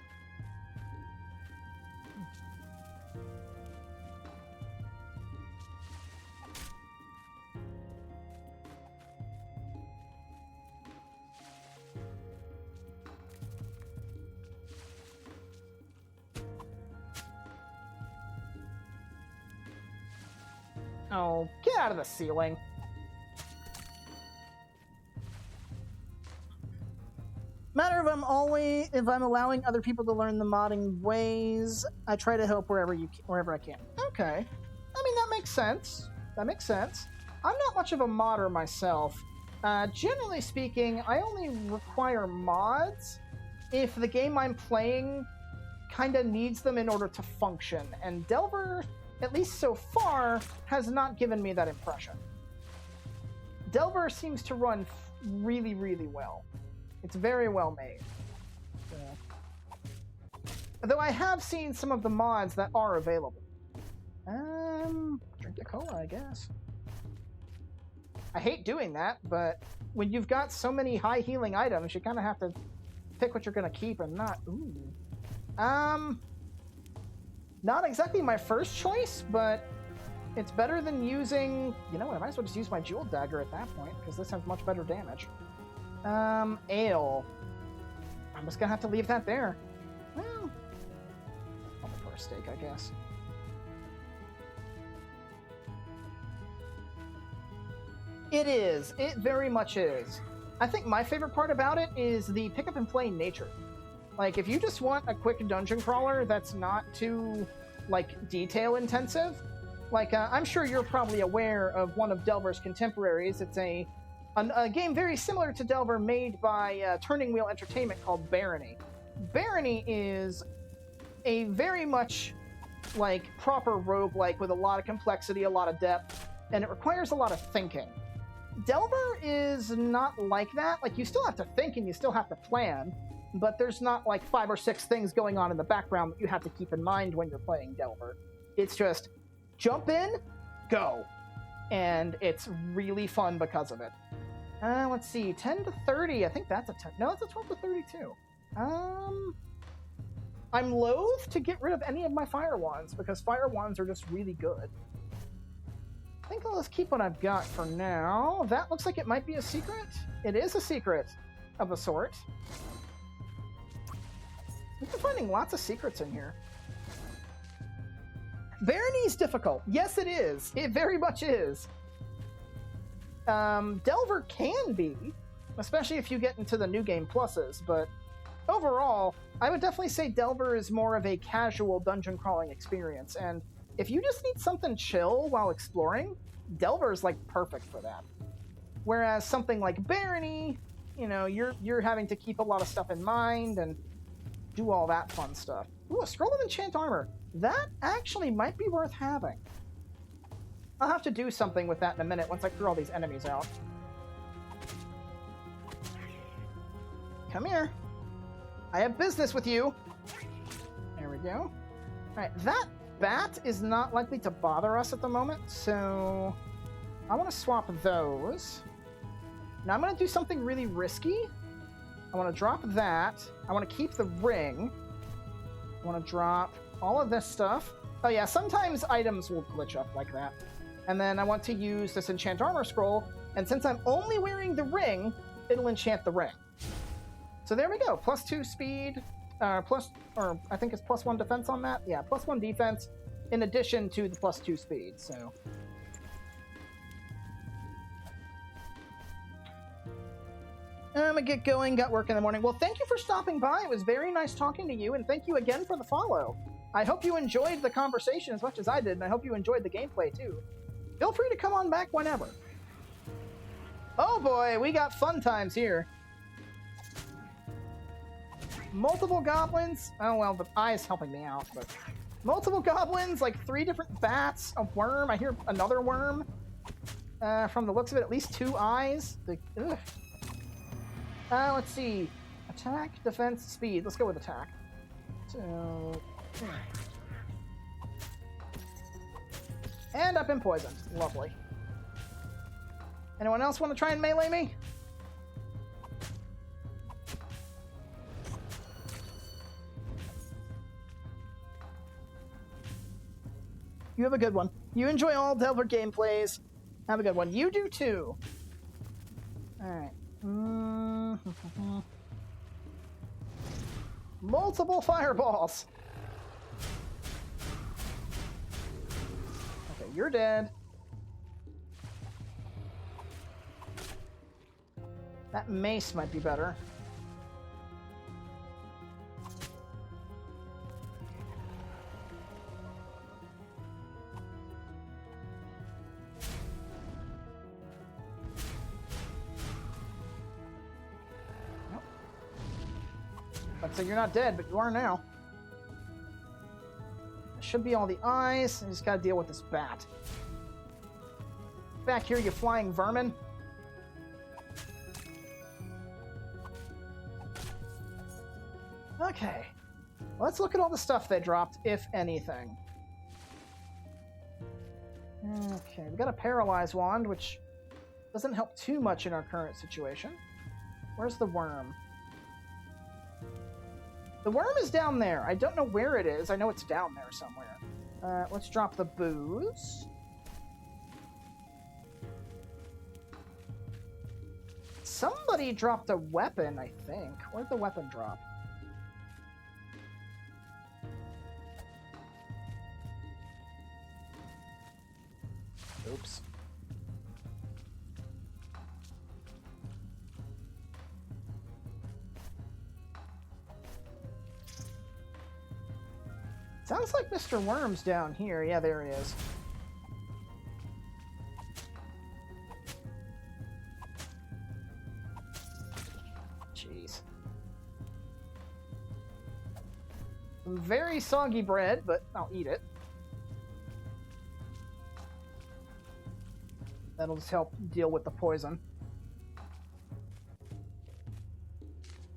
Oh, get out of the ceiling. Matter of if I'm allowing other people to learn the modding ways, I try to help wherever I can. Okay. I mean, that makes sense. That makes sense. I'm not much of a modder myself. Generally speaking, I only require mods if the game I'm playing kind of needs them in order to function, and Delver, at least so far, has not given me that impression. Delver seems to run really, really well. It's very well made. Though I have seen some of the mods that are available. Drink the cola, I guess. I hate doing that, but when you've got so many high healing items, you kind of have to pick what you're going to keep and not. Ooh. Not exactly my first choice, but it's better than using... You know what, I might as well just use my jewel dagger at that point, because this has much better damage. Ale. I'm just gonna have to leave that there. Well, I'll prefer a steak, I guess. It is. It very much is. I think my favorite part about it is the pick-up-and-play nature. Like, if you just want a quick dungeon crawler that's not too, like, detail-intensive, like, I'm sure you're probably aware of one of Delver's contemporaries. It's a game very similar to Delver made by Turning Wheel Entertainment called Barony. Barony is a very much, like, proper roguelike with a lot of complexity, a lot of depth, and it requires a lot of thinking. Delver is not like that. Like, you still have to think and you still have to plan, but there's not, like, 5 or 6 things going on in the background that you have to keep in mind when you're playing Delver. It's just jump in, go. And it's really fun because of it. Let's see, 10 to 30. I think that's a 10. No, it's a 12 to 32. I'm loath to get rid of any of my fire wands because fire wands are just really good. I think I'll just keep what I've got for now. That looks like it might be a secret. It is a secret of a sort. I've been finding lots of secrets in here. Barony's difficult. Yes, it is. It very much is. Delver can be, especially if you get into the new game pluses, but overall, I would definitely say Delver is more of a casual dungeon crawling experience, and if you just need something chill while exploring, Delver is like perfect for that. Whereas something like Barony, you know, you're having to keep a lot of stuff in mind and do all that fun stuff. Ooh, a scroll of enchant armor. That actually might be worth having. I'll have to do something with that in a minute once I clear all these enemies out. Come here. I have business with you. There we go. Alright, that bat is not likely to bother us at the moment, so I want to swap those. Now I'm going to do something really risky. I want to drop that. I want to keep the ring. I want to drop all of this stuff. Oh yeah, sometimes items will glitch up like that. And then I want to use this enchant armor scroll, and since I'm only wearing the ring, it'll enchant the ring. So there we go. +2 speed, I think it's +1 defense on that. Yeah, +1 defense in addition to the +2 speed, so. I'm gonna get going. Got work in the morning. Well, thank you for stopping by. It was very nice talking to you, and thank you again for the follow. I hope you enjoyed the conversation as much as I did, and I hope you enjoyed the gameplay too. Feel free to come on back whenever. Oh boy, we got fun times here. Multiple goblins. Oh well, the eye's helping me out, but multiple goblins, like 3 different bats, a worm. I hear another worm. From the looks of it, at least 2 eyes. Let's see. Attack, defense, speed. Let's go with attack. So, and I've been poisoned. Lovely. Anyone else want to try and melee me? You have a good one. You enjoy all Delver gameplays. Have a good one. You do too. Alright. Multiple fireballs. Okay, you're dead. That mace might be better. So you're not dead, but you are now. Should be all the eyes. I just gotta deal with this bat. Back here, you flying vermin. Okay. Let's look at all the stuff they dropped, if anything. Okay, we got a paralyze wand, which doesn't help too much in our current situation. Where's the worm? The worm is down there. I don't know where it is. I know it's down there somewhere. Let's drop the booze. Somebody dropped a weapon, I think. Where'd the weapon drop? Oops. Sounds like Mr. Worm's down here. Yeah, there he is. Jeez. Some very soggy bread, but I'll eat it. That'll just help deal with the poison.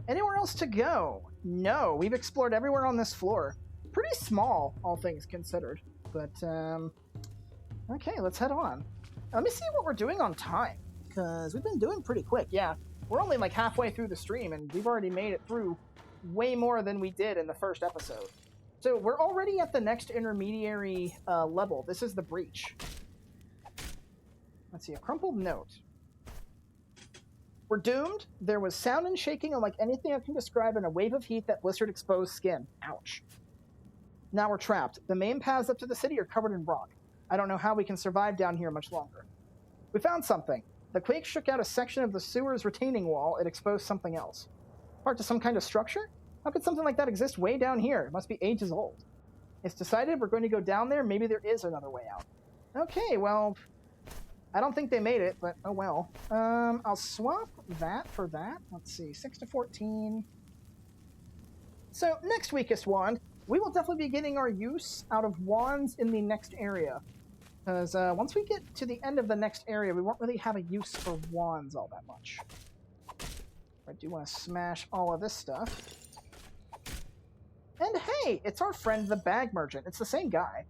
Anywhere else to go? No, we've explored everywhere on this floor. Pretty small, all things considered. But, okay, let's head on. Let me see what we're doing on time, because we've been doing pretty quick. Yeah, we're only like halfway through the stream, and we've already made it through way more than we did in the first episode. So we're already at the next intermediary level. This is the breach. Let's see, a crumpled note. We're doomed. There was sound and shaking unlike anything I can describe, and a wave of heat that blistered exposed skin. Ouch. Now we're trapped. The main paths up to the city are covered in rock. I don't know how we can survive down here much longer. We found something. The quake shook out a section of the sewer's retaining wall. It exposed something else. Part of some kind of structure? How could something like that exist way down here? It must be ages old. It's decided we're going to go down there. Maybe there is another way out. Okay, well, I don't think they made it, but oh well. I'll swap that for that. Let's see, 6 to 14. So, next weakest wand. We will definitely be getting our use out of wands in the next area. Because once we get to the end of the next area, we won't really have a use for wands all that much. I do want to smash all of this stuff. And hey, it's our friend the bag merchant. It's the same guy.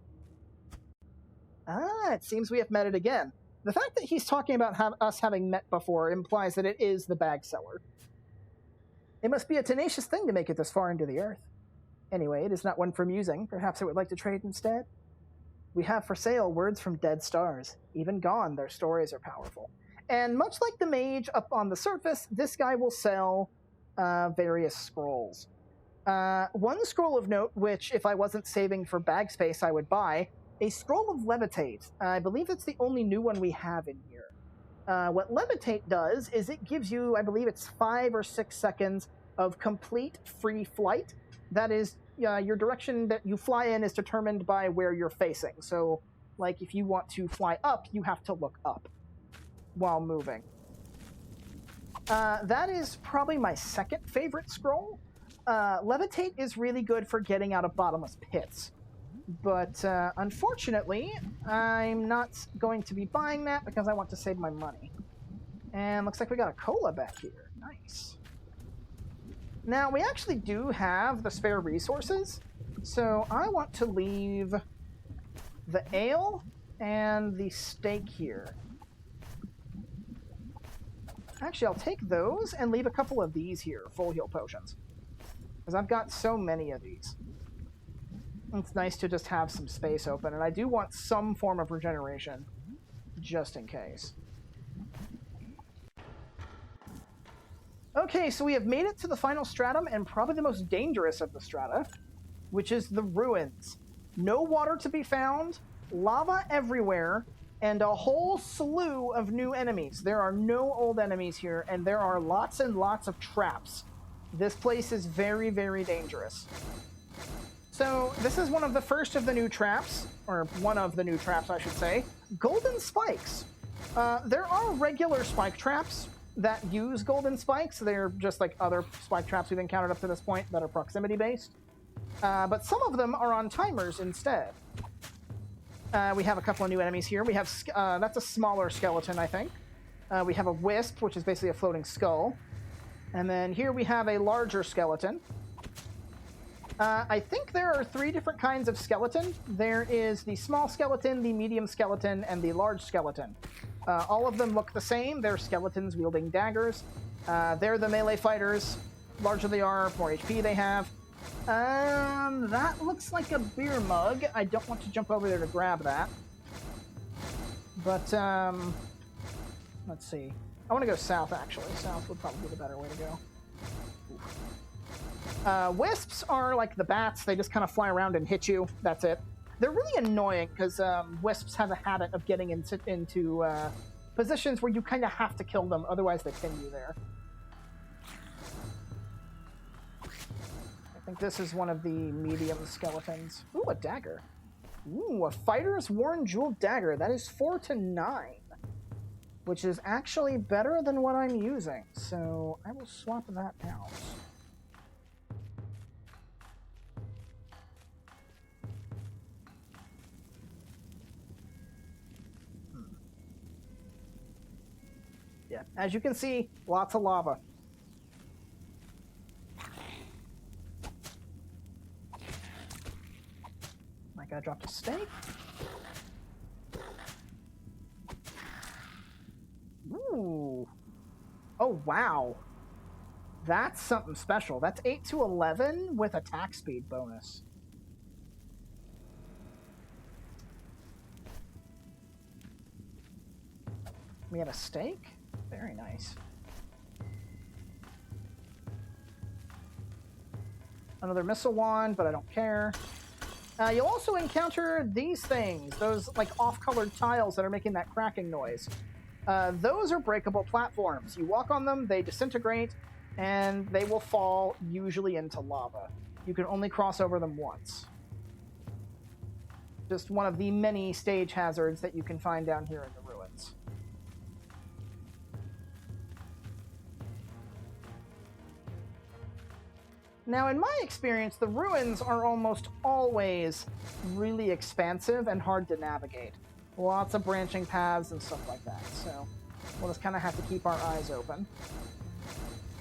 Ah, it seems we have met it again. The fact that he's talking about us having met before implies that it is the bag seller. It must be a tenacious thing to make it this far into the earth. Anyway, it is not one for musing. Perhaps it would like to trade instead? We have for sale words from dead stars. Even gone, their stories are powerful. And much like the mage up on the surface, this guy will sell various scrolls. One scroll of note, which if I wasn't saving for bag space, I would buy, a scroll of levitate. I believe it's the only new one we have in here. What Levitate does is it gives you, I believe it's 5 or 6 seconds of complete free flight. That is, your direction that you fly in is determined by where you're facing. So, like, if you want to fly up, you have to look up while moving. That is probably my second favorite scroll. Levitate is really good for getting out of bottomless pits. But unfortunately, I'm not going to be buying that because I want to save my money. And looks like we got a cola back here. Nice. Now, we actually do have the spare resources, so I want to leave the ale and the steak here. Actually, I'll take those and leave a couple of these here, full heal potions. Because I've got so many of these. It's nice to just have some space open, and I do want some form of regeneration, just in case. Okay, so we have made it to the final stratum, and probably the most dangerous of the strata, which is the ruins. No water to be found, lava everywhere, and a whole slew of new enemies. There are no old enemies here, and there are lots and lots of traps. This place is very, very dangerous. So, this is one of the first of the new traps, or one of the new traps, I should say. Golden spikes. There are regular spike traps that use golden spikes. They're just like other spike traps we've encountered up to this point that are proximity-based. But some of them are on timers instead. We have a couple of new enemies here. We have, that's a smaller skeleton, I think. We have a wisp, which is basically a floating skull. And then here we have a larger skeleton. I think there are 3 different kinds of skeleton. There is the small skeleton, the medium skeleton, and the large skeleton. All of them look the same. They're skeletons wielding daggers. They're the melee fighters. Larger they are, more HP they have. That looks like a beer mug. I don't want to jump over there to grab that. But, let's see. I want to go south, actually. South would probably be the better way to go. Wisps are like the bats. They just kind of fly around and hit you. That's it. They're really annoying because wisps have a habit of getting into positions where you kind of have to kill them. Otherwise, they pin you there. I think this is one of the medium skeletons. Ooh, a dagger. Ooh, a fighter's worn jeweled dagger. That is 4 to 9. Which is actually better than what I'm using. So I will swap that out. Yeah, as you can see, lots of lava. Like I dropped a steak. Ooh. Oh, wow. That's something special. That's 8 to 11 with attack speed bonus. We have a steak? Very nice. Another missile wand, but I don't care. You'll also encounter these things, those like off-colored tiles that are making that cracking noise. Those are breakable platforms. You walk on them, they disintegrate, and they will fall, usually into lava. You can only cross over them once. Just one of the many stage hazards that you can find down here in the ruins. Now, in my experience, the ruins are almost always really expansive and hard to navigate. Lots of branching paths and stuff like that, so we'll just kind of have to keep our eyes open.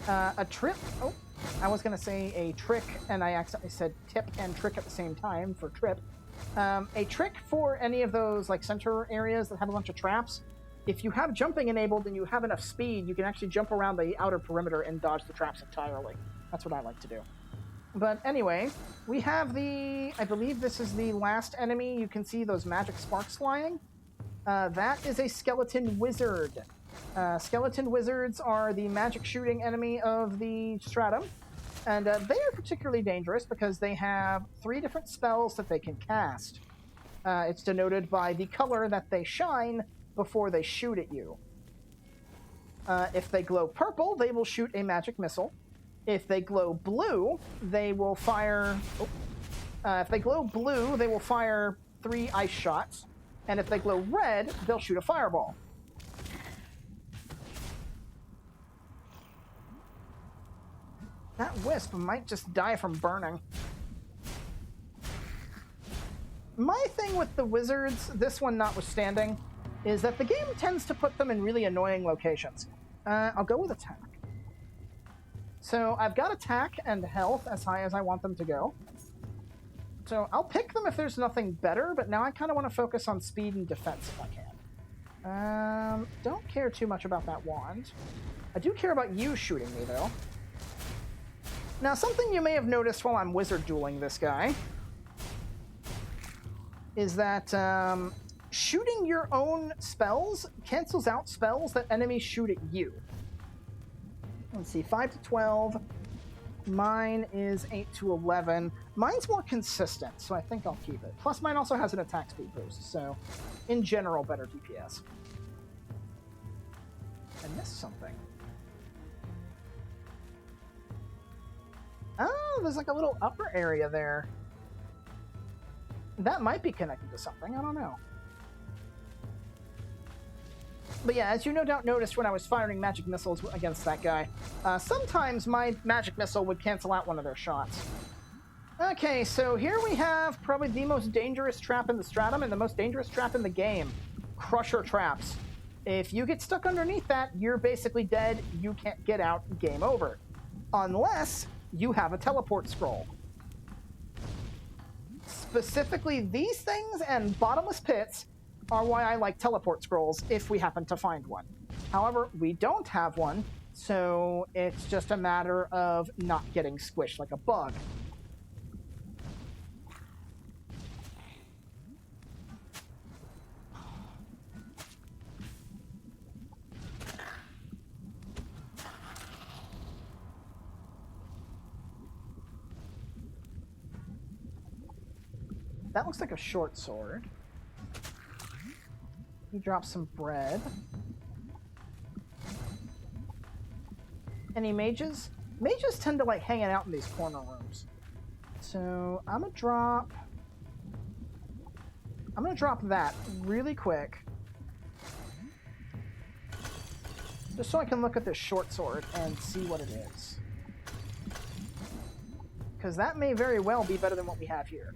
A trip... Oh, I was going to say a trick, and I accidentally said tip and trick at the same time for trip. A trick for any of those like center areas that have a bunch of traps, if you have jumping enabled and you have enough speed, you can actually jump around the outer perimeter and dodge the traps entirely. That's what I like to do. But anyway, we have the... I believe this is the last enemy. You can see those magic sparks flying. That is a skeleton wizard. Skeleton wizards are the magic shooting enemy of the stratum. And they are particularly dangerous because they have 3 different spells that they can cast. It's denoted by the color that they shine before they shoot at you. If they glow purple, they will shoot a magic missile. If they glow blue, they will fire... if they glow blue, they will fire 3 ice shots. And if they glow red, they'll shoot a fireball. That wisp might just die from burning. My thing with the wizards, this one notwithstanding, is that the game tends to put them in really annoying locations. I'll go with attack. So I've got attack and health as high as I want them to go. So I'll pick them if there's nothing better, but now I kind of want to focus on speed and defense if I can. Don't care too much about that wand. I do care about you shooting me, though. Now, something you may have noticed while I'm wizard dueling this guy is that shooting your own spells cancels out spells that enemies shoot at you. Let's see, 5 to 12. Mine is 8 to 11. Mine's more consistent, so I think I'll keep it. Plus, mine also has an attack speed boost, so in general, better DPS. I missed something. Oh, there's like a little upper area there. That might be connected to something, I don't know. But yeah, as you no doubt noticed when I was firing magic missiles against that guy, sometimes my magic missile would cancel out one of their shots. Okay, so here we have probably the most dangerous trap in the Stratum and the most dangerous trap in the game. Crusher traps. If you get stuck underneath that, you're basically dead, you can't get out, game over. Unless you have a teleport scroll. Specifically, these things and bottomless pits are why I like teleport scrolls if we happen to find one. However, we don't have one, so it's just a matter of not getting squished like a bug. That looks like a short sword. He drops some bread. Any mages? Mages tend to like hanging out in these corner rooms. So I'm gonna drop that really quick. Just so I can look at this short sword and see what it is. Because that may very well be better than what we have here.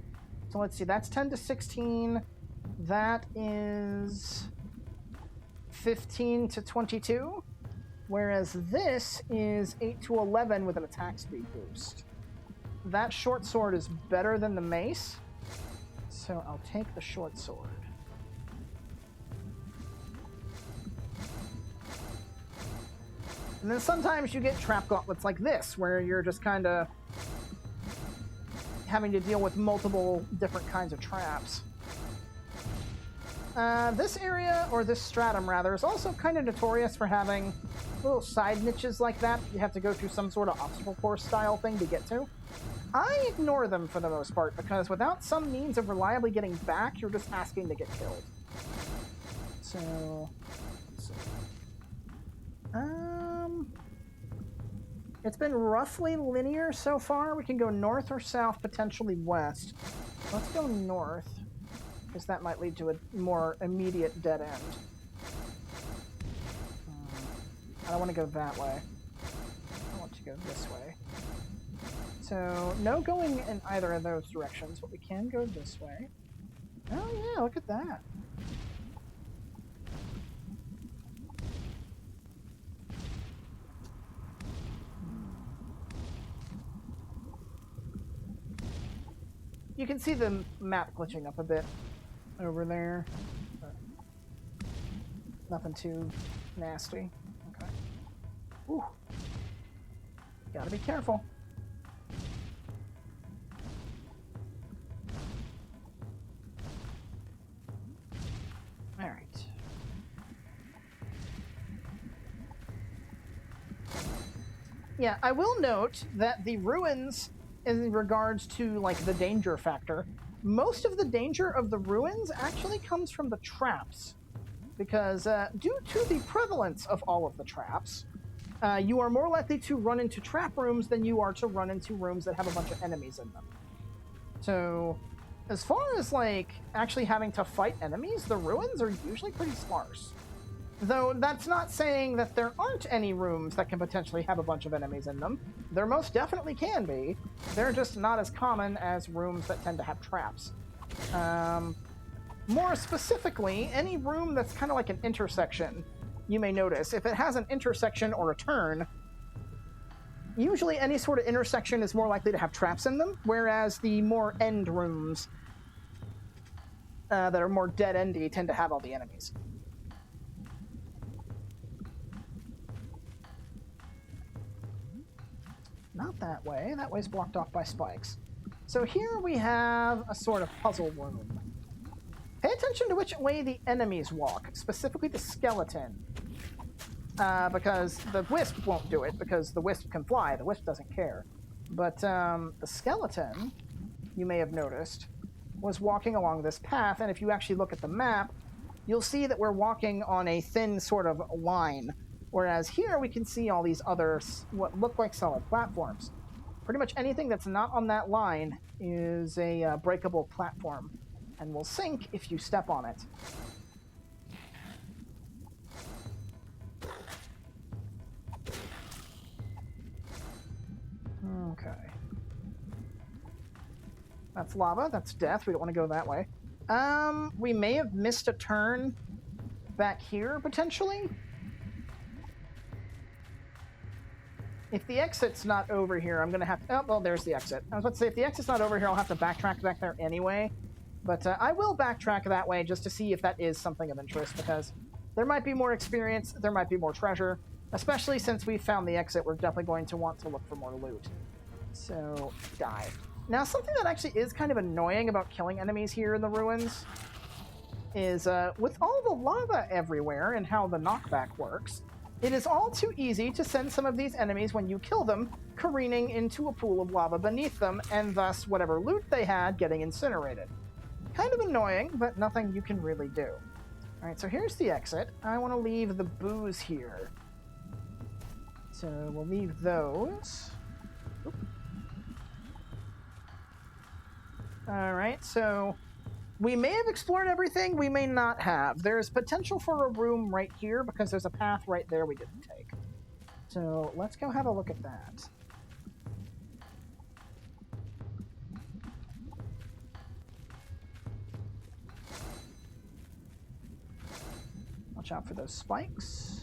So let's see, that's 10 to 16. That is 15 to 22. Whereas this is 8 to 11 with an attack speed boost. That short sword is better than the mace. So I'll take the short sword. And then sometimes you get trap gauntlets like this, where you're just kind of having to deal with multiple different kinds of traps. This area, or this stratum rather, is also kind of notorious for having little side niches like that you have to go through some sort of obstacle course style thing to get to. I ignore them for the most part, because without some means of reliably getting back, you're just asking to get killed. So, let's see. It's been roughly linear so far. We can go north or south, potentially west. Let's go north, because that might lead to a more immediate dead end. I don't want to go that way. I want to go this way. So, no going in either of those directions, but we can go this way. Oh yeah, look at that. You can see the map glitching up a bit over there, but nothing too nasty. Okay. Ooh. Gotta be careful. All right. Yeah, I will note that the ruins, in regards to like the danger factor, most of the danger of the ruins actually comes from the traps, because due to the prevalence of all of the traps, you are more likely to run into trap rooms than you are to run into rooms that have a bunch of enemies in them. So, as far as, like, actually having to fight enemies, the ruins are usually pretty sparse. Though that's not saying that there aren't any rooms that can potentially have a bunch of enemies in them. There most definitely can be. They're just not as common as rooms that tend to have traps. More specifically, any room that's kind of like an intersection, you may notice, if it has an intersection or a turn, usually any sort of intersection is more likely to have traps in them, whereas the more end rooms that are more dead-endy tend to have all the enemies. Not that way. That way's blocked off by spikes. So here we have a sort of puzzle room. Pay attention to which way the enemies walk, specifically the skeleton. Because the wisp won't do it, because the wisp can fly. The wisp doesn't care. But the skeleton, you may have noticed, was walking along this path, and if you actually look at the map, you'll see that we're walking on a thin sort of line. Whereas here we can see all these other, what look like solid platforms. Pretty much anything that's not on that line is a breakable platform, and will sink if you step on it. Okay. That's lava, that's death, we don't want to go that way. We may have missed a turn back here, potentially. If the exit's not over here, I'm going to have to... Oh, well, there's the exit. I was about to say, if the exit's not over here, I'll have to backtrack back there anyway. But I will backtrack that way just to see if that is something of interest, because there might be more experience, there might be more treasure. Especially since we found the exit, we're definitely going to want to look for more loot. So, die. Now, something that actually is kind of annoying about killing enemies here in the ruins is, with all the lava everywhere and how the knockback works, it is all too easy to send some of these enemies, when you kill them, careening into a pool of lava beneath them, and thus whatever loot they had getting incinerated. Kind of annoying, but nothing you can really do. Alright, so here's the exit. I want to leave the booze here. So we'll leave those. Alright, so we may have explored everything, we may not have. There's potential for a room right here because there's a path right there we didn't take. So let's go have a look at that. Watch out for those spikes.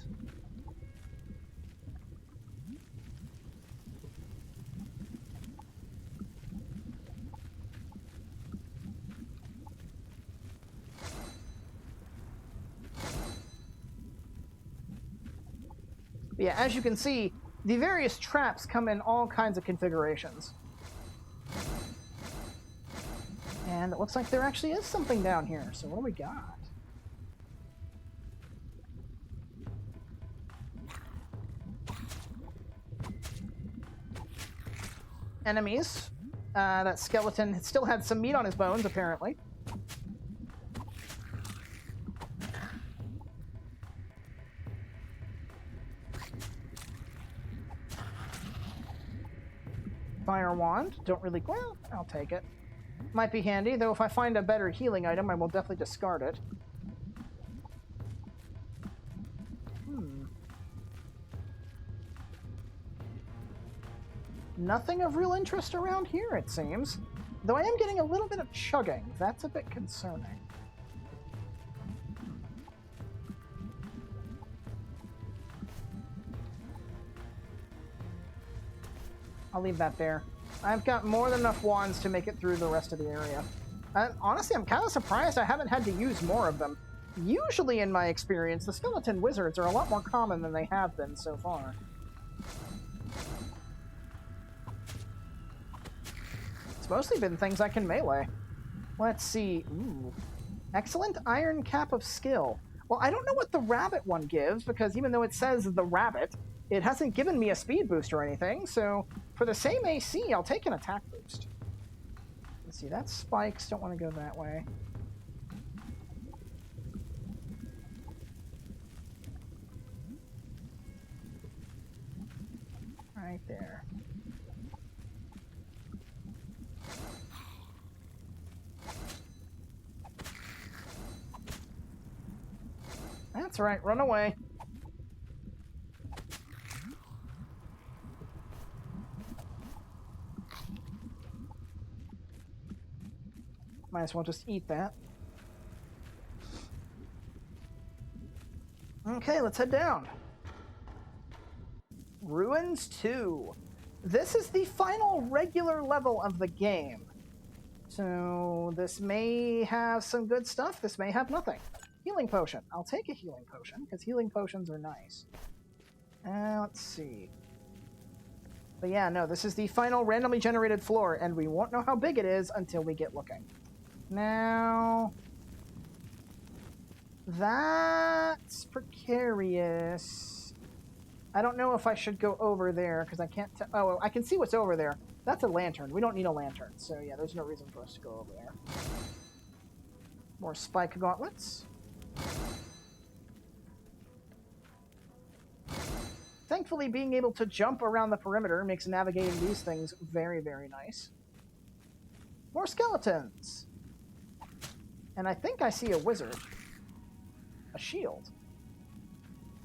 But yeah, as you can see, the various traps come in all kinds of configurations. And it looks like there actually is something down here, so what do we got? Enemies. That skeleton still had some meat on his bones, apparently. Fire wand. Don't really... Well, I'll take it. Might be handy, though if I find a better healing item, I will definitely discard it. Nothing of real interest around here, it seems. Though I am getting a little bit of chugging. That's a bit concerning. I'll leave that there. I've got more than enough wands to make it through the rest of the area. Honestly, I'm kind of surprised I haven't had to use more of them. Usually, in my experience, the skeleton wizards are a lot more common than they have been so far. It's mostly been things I can melee. Let's see. Ooh. Excellent iron cap of skill. Well, I don't know what the rabbit one gives, because even though it says the rabbit, it hasn't given me a speed boost or anything, so for the same AC, I'll take an attack boost. Let's see, that's spikes. Don't want to go that way. Right there. That's right, run away. Might as well just eat that. Okay, let's head down. Ruins 2. This is the final regular level of the game. So this may have some good stuff, this may have nothing. Healing potion. I'll take a healing potion, because healing potions are nice. Let's see. But yeah, no, this is the final randomly generated floor, and we won't know how big it is until we get looking. Now... that's precarious. I don't know if I should go over there, because I can't tell... oh, well, I can see what's over there. That's a lantern. We don't need a lantern, so yeah, there's no reason for us to go over there. More spike gauntlets. Thankfully, being able to jump around the perimeter makes navigating these things very, very nice. More skeletons. And I think I see a wizard. A shield.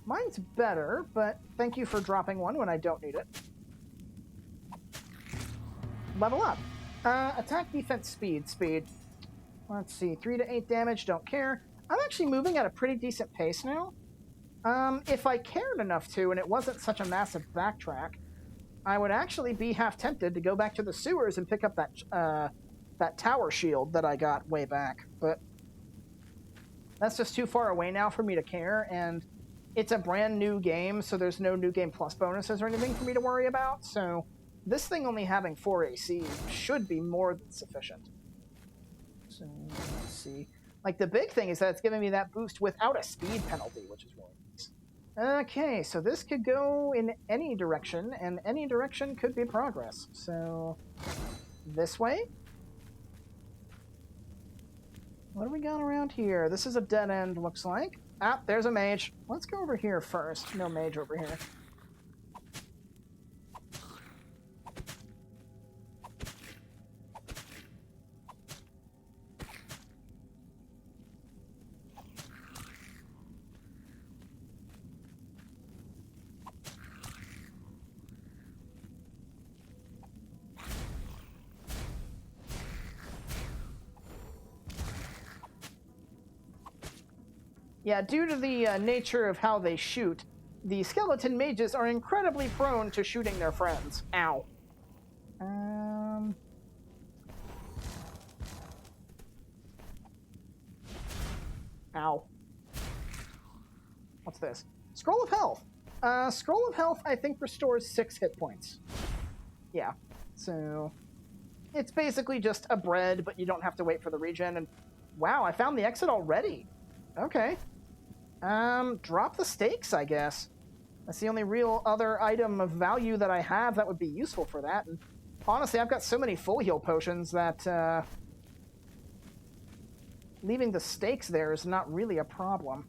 Mine's better, but thank you for dropping one when I don't need it. Level up. Attack, defense, speed. Let's see, 3 to 8 damage, don't care. I'm actually moving at a pretty decent pace now. If I cared enough to, and it wasn't such a massive backtrack, I would actually be half tempted to go back to the sewers and pick up that tower shield that I got way back. But that's just too far away now for me to care, and it's a brand new game, so there's no New Game Plus bonuses or anything for me to worry about, so this thing only having 4 AC should be more than sufficient. So, let's see. Like, the big thing is that it's giving me that boost without a speed penalty, which is really nice. Okay, so this could go in any direction, and any direction could be progress. So, this way? What do we got around here? This is a dead end, looks like. Ah, there's a mage. Let's go over here first. No mage over here. Yeah, due to the nature of how they shoot, the skeleton mages are incredibly prone to shooting their friends. Ow. Ow. What's this? Scroll of Health. Scroll of Health, I think, restores 6 hit points. Yeah, so... it's basically just a bread, but you don't have to wait for the regen, and... wow, I found the exit already. Okay. Drop the stakes, I guess. That's the only real other item of value that I have that would be useful for that. And honestly, I've got so many full heal potions that, leaving the stakes there is not really a problem.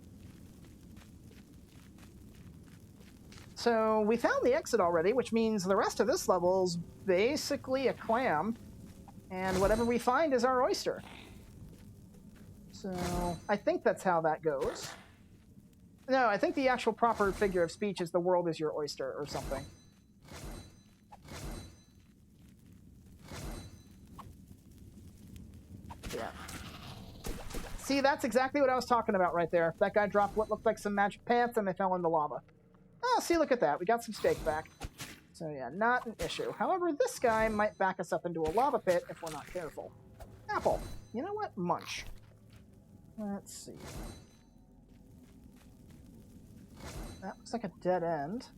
So, we found the exit already, which means the rest of this level's basically a clam, and whatever we find is our oyster. So, I think that's how that goes. No, I think the actual proper figure of speech is the world is your oyster or something. Yeah. See, that's exactly what I was talking about right there. That guy dropped what looked like some magic pants and they fell into lava. Oh, see, look at that. We got some steak back. So yeah, not an issue. However, this guy might back us up into a lava pit if we're not careful. Apple. You know what? Munch. Let's see. That looks like a dead end.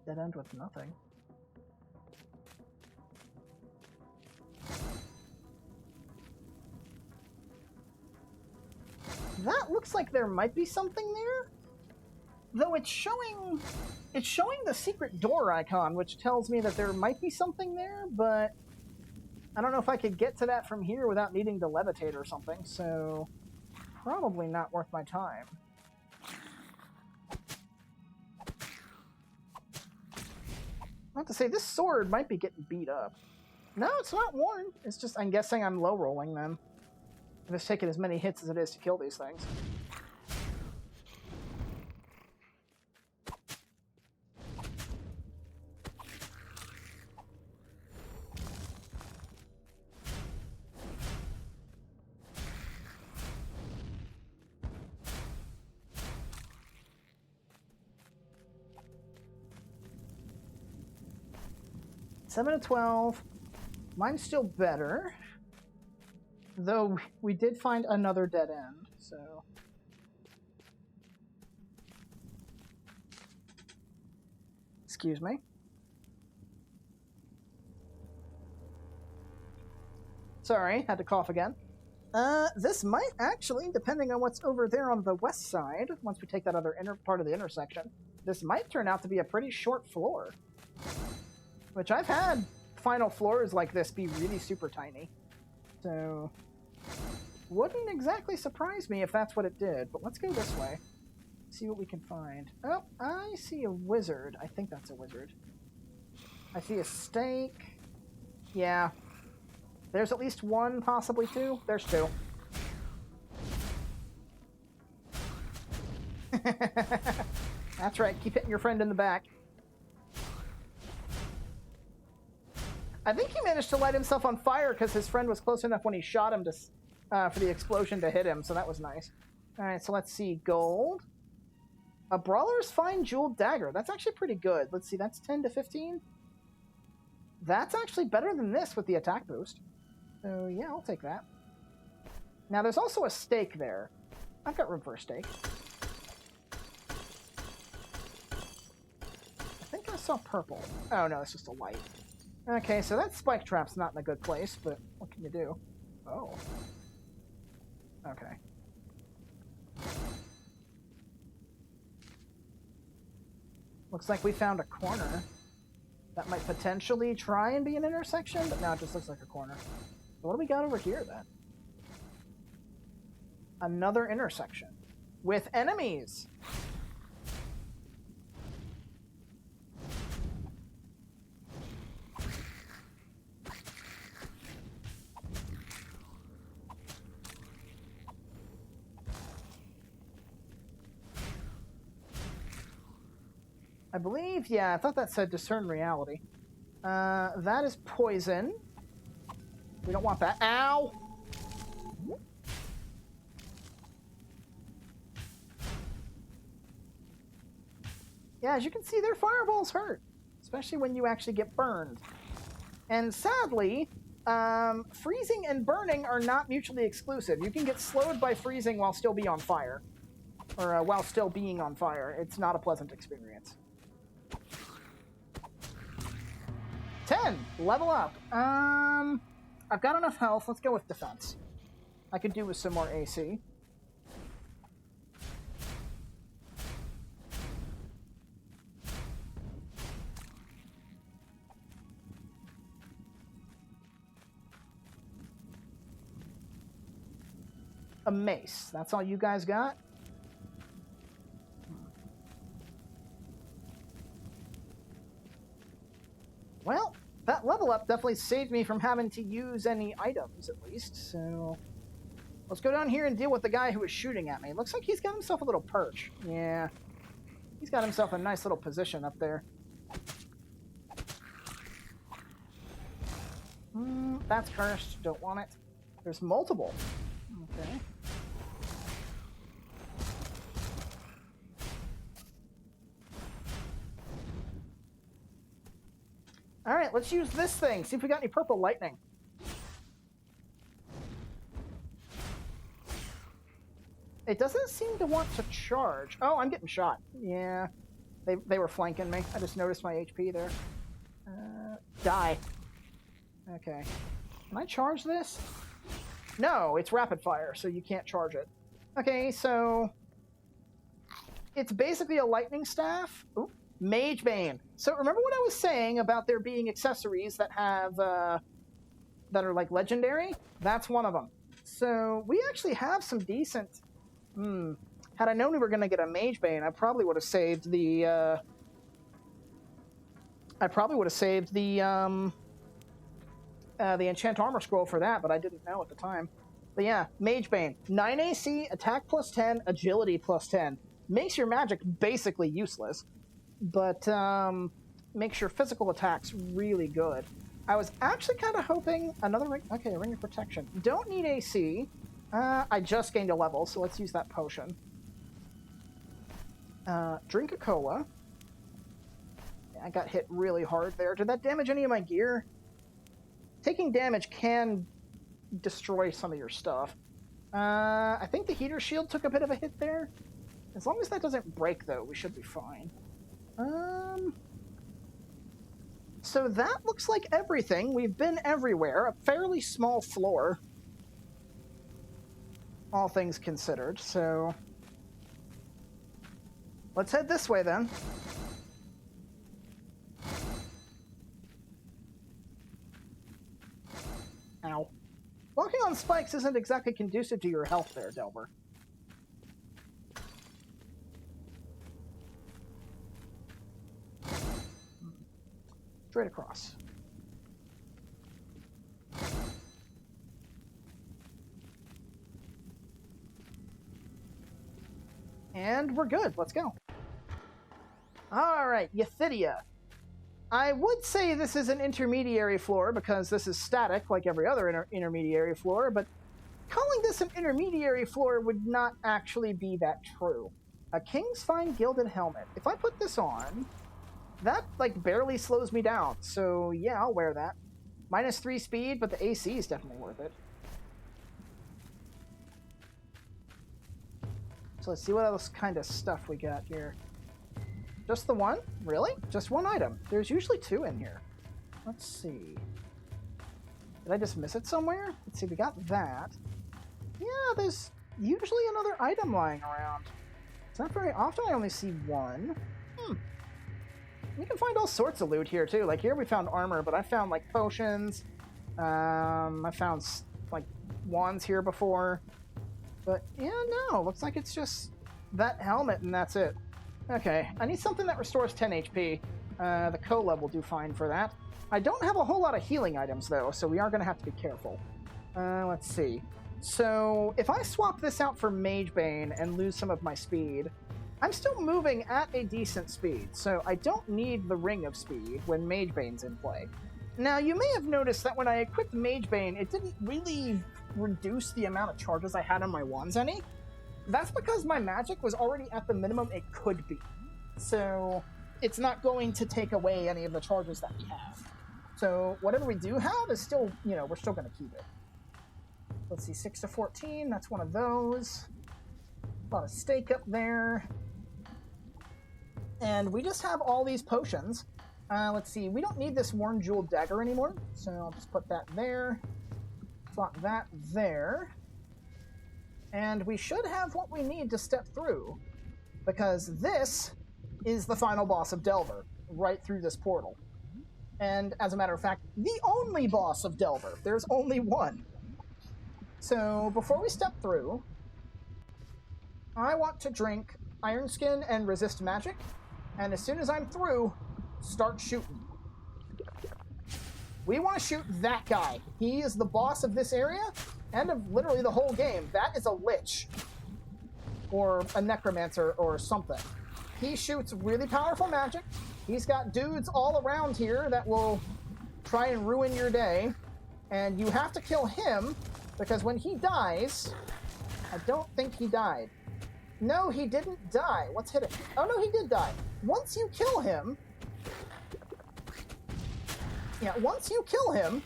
Dead end with nothing. That looks like there might be something there. Though it's showing the secret door icon, which tells me that there might be something there, but I don't know if I could get to that from here without needing to levitate or something, so... probably not worth my time. I have to say, this sword might be getting beat up. No, it's not worn. It's just, I'm guessing I'm low rolling them. I'm just taking as many hits as it is to kill these things. Seven to 12. Mine's still better. Though we did find another dead end, so... Excuse me. Sorry, had to cough again. This might actually, depending on what's over there on the west side, once we take that other inner part of the intersection, this might turn out to be a pretty short floor. Which I've had final floors like this be really super tiny. So, wouldn't exactly surprise me if that's what it did. But let's go this way. See what we can find. Oh, I see a wizard. I think that's a wizard. I see a stake. Yeah. There's at least one, possibly two. There's two. That's right. Keep hitting your friend in the back. I think he managed to light himself on fire because his friend was close enough when he shot him to, for the explosion to hit him, so that was nice. Alright, so let's see. Gold. A Brawler's Fine Jeweled Dagger. That's actually pretty good. Let's see, that's 10 to 15? That's actually better than this with the attack boost. So, yeah, I'll take that. Now, there's also a stake there. I've got room for a stake. I think I saw purple. Oh, no, it's just a light. Okay, so that spike trap's not in a good place, but what can you do? Oh. Okay. Looks like we found a corner that might potentially try and be an intersection, but now it just looks like a corner. So what do we got over here, then? Another intersection. With enemies! I believe, yeah, I thought that said discern reality. That is poison. We don't want that. Ow! Yeah, as you can see, their fireballs hurt. Especially when you actually get burned. And sadly, freezing and burning are not mutually exclusive. You can get slowed by freezing while still be on fire. Or while still being on fire. It's not a pleasant experience. 10! Level up. I've got enough health. Let's go with defense. I could do with some more AC. A mace. That's all you guys got? Well, that level up definitely saved me from having to use any items, at least, so... Let's go down here and deal with the guy who was shooting at me. Looks like he's got himself a little perch. Yeah. He's got himself a nice little position up there. That's cursed. Don't want it. There's multiple. Okay. Alright, let's use this thing. See if we got any purple lightning. It doesn't seem to want to charge. Oh, I'm getting shot. Yeah. They were flanking me. I just noticed my HP there. Die. Okay. Can I charge this? No, it's rapid fire, so you can't charge it. Okay, so... It's basically a lightning staff. Ooh. Mage Bane. So remember what I was saying about there being accessories that have, that are like legendary? That's one of them. So we actually have some decent Had I known we were going to get a Mage Bane, I probably would have saved the... the Enchant Armor Scroll for that, but I didn't know at the time. But yeah, Mage Bane. 9 AC, attack plus 10, agility plus 10. Makes your magic basically useless, but makes your physical attacks really good. I was actually kind of hoping another ring... Okay, Ring of Protection. Don't need AC. I just gained a level, so let's use that potion. Drink a cola. Yeah, I got hit really hard there. Did that damage any of my gear? Taking damage can destroy some of your stuff. I think the heater shield took a bit of a hit there. As long as that doesn't break, though, we should be fine. So that looks like everything. We've been everywhere. A fairly small floor, all things considered. So let's head this way, then. Ow. Walking on spikes isn't exactly conducive to your health there, Delver. Straight across. And we're good. Let's go. All right, Ythidia. I would say this is an intermediary floor because this is static like every other intermediary floor, but calling this an intermediary floor would not actually be that true. A King's Fine Gilded Helmet. If I put this on, that like barely slows me down. So yeah, I'll wear that. -3 speed, but the AC is definitely worth it. So let's see what else kind of stuff we got here. Just the one? Really? Just one item. There's usually 2 in here. Let's see. Did I just miss it somewhere? Let's see, we got that. Yeah, there's usually another item lying around. It's not very often I only see one. You can find all sorts of loot here, too. Like, here we found armor, but I found, like, potions. I found, like, wands here before. But, yeah, no. Looks like it's just that helmet, and that's it. Okay, I need something that restores 10 HP. The Cola will do fine for that. I don't have a whole lot of healing items, though, so we are going to have to be careful. Let's see. So, if I swap this out for Mage Bane and lose some of my speed, I'm still moving at a decent speed, so I don't need the Ring of Speed when Mage Bane's in play. Now, you may have noticed that when I equipped Mage Bane, it didn't really reduce the amount of charges I had on my wands any. That's because my magic was already at the minimum it could be. So it's not going to take away any of the charges that we have. So whatever we do have is still, you know, we're still going to keep it. Let's see, 6 to 14, that's one of those. A lot of steak up there. And we just have all these potions. Let's see, we don't need this Worn Jeweled Dagger anymore, so I'll just put that there. Plot that there. And we should have what we need to step through, because this is the final boss of Delver, right through this portal. And as a matter of fact, the only boss of Delver. There's only one. So before we step through, I want to drink Iron Skin and Resist Magic, and as soon as I'm through, start shooting. We want to shoot that guy. He is the boss of this area, and of literally the whole game. That is a Lich. Or a Necromancer or something. He shoots really powerful magic. He's got dudes all around here that will try and ruin your day. And you have to kill him, because when he dies... I don't think he died. No, he didn't die. What's hitting? Oh, no, he did die. Once you kill him... Yeah, once you kill him...